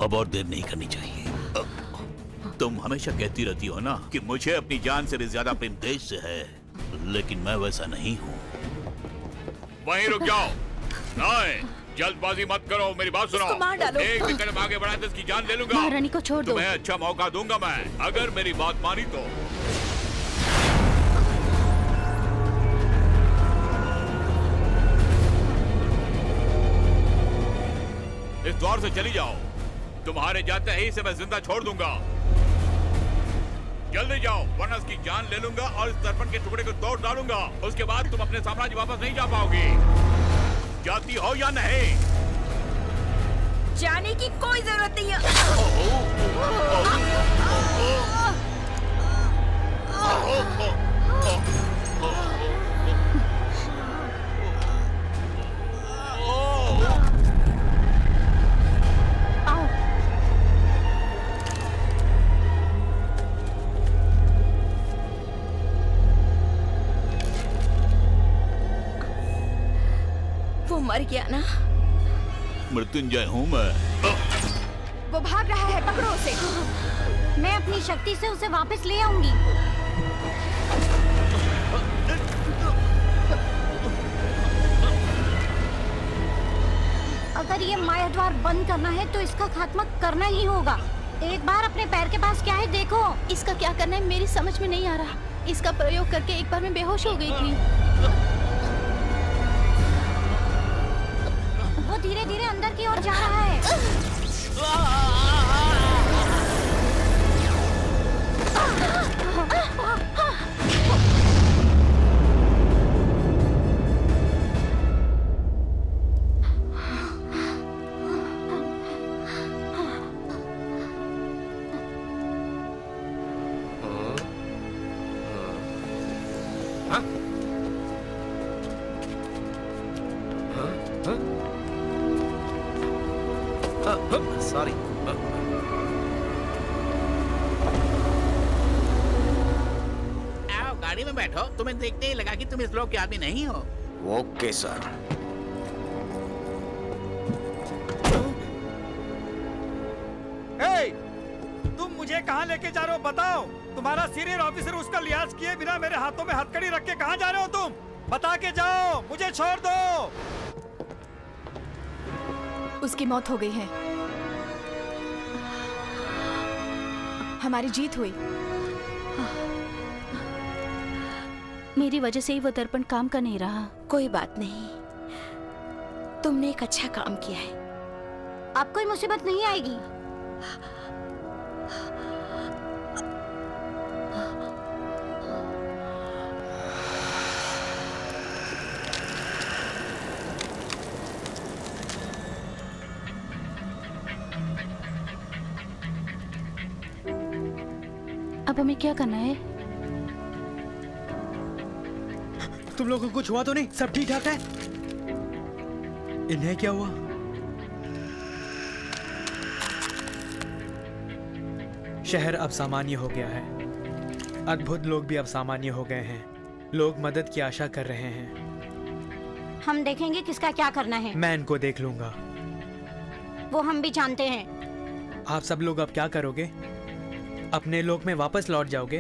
अब और देर नहीं करनी चाहिए। तुम हमेशा कहती रहती हो ना कि मुझे अपनी जान से भी ज्यादा प्रेम देश से है, लेकिन मैं वैसा नहीं हूँ। वहीं रुक जाओ। नहीं, जल्दबाजी मत करो, मेरी बात सुनो। मार डालो। एक भी कदम आगे बढ़ाए तो इसकी जान ले लूंगा। महारानी को छोड़ दो। तुम्हें अच्छा मौका दूंगा मैं, अगर मेरी बात मानी तो। इस द्वार से चली जाओ। तुम्हारे जाते ही इसे मैं जिंदा छोड़ दूंगा। जल्दी जाओ, वरना इसकी जान ले लूंगा और इस दर्पण के टुकड़े को तोड़ डालूंगा। उसके बाद तुम अपने साम्राज्य वापस नहीं जा पाओगी। जाती हो या नहीं? जाने की कोई जरूरत नहीं है। वो मर गया ना? मृत्युंजय हूँ मैं। वो भाग रहा है, पकड़ो उसे। मैं अपनी शक्ति से उसे वापस ले आऊंगी। अगर ये माया द्वार बंद करना है तो इसका खात्मा करना ही होगा। एक बार अपने पैर के पास क्या है देखो। इसका क्या करना है मेरी समझ में नहीं आ रहा। इसका प्रयोग करके एक बार मैं बेहोश हो गई थी। वो धीरे धीरे अंदर की ओर जा रहा है। सॉरी। में बैठो, तुम्हें देखते ही लगा कि तुम इस लोग के आदमी नहीं हो। Okay sir. तुम मुझे कहाँ लेके जा रहे हो बताओ? तुम्हारा सीनियर ऑफिसर उसका लिहाज किए बिना मेरे हाथों में हथकड़ी रख के कहाँ जा रहे हो तुम? बता के जाओ, मुझे छोड़ दो। उसकी मौत हो गई है, हमारी जीत हुई। मेरी वजह से ही वो दर्पण काम का नहीं रहा। कोई बात नहीं, तुमने एक अच्छा काम किया है। अब कोई मुसीबत नहीं आएगी। अब हमें क्या करना है? तुम लोगों को कुछ हुआ तो नहीं? सब ठीक ठाक है? इन्हें क्या हुआ? शहर अब सामान्य हो गया है। अद्भुत लोग भी अब सामान्य हो गए हैं। लोग मदद की आशा कर रहे हैं। हम देखेंगे किसका क्या करना है। मैं इनको देख लूंगा। वो हम भी जानते हैं। आप सब लोग अब क्या करोगे? अपने लोक में वापस लौट जाओगे?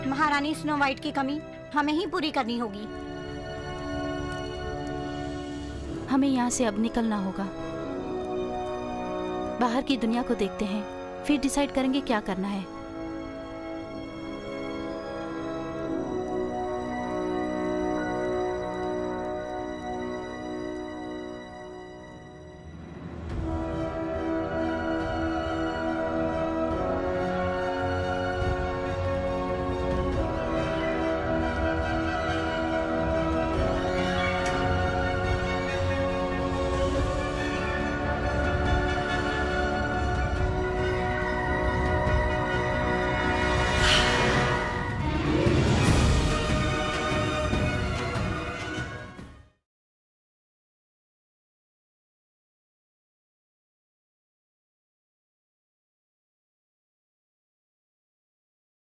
महारानी स्नो वाइट की कमी हमें ही पूरी करनी होगी। हमें यहाँ से अब निकलना होगा। बाहर की दुनिया को देखते हैं, फिर डिसाइड करेंगे क्या करना है।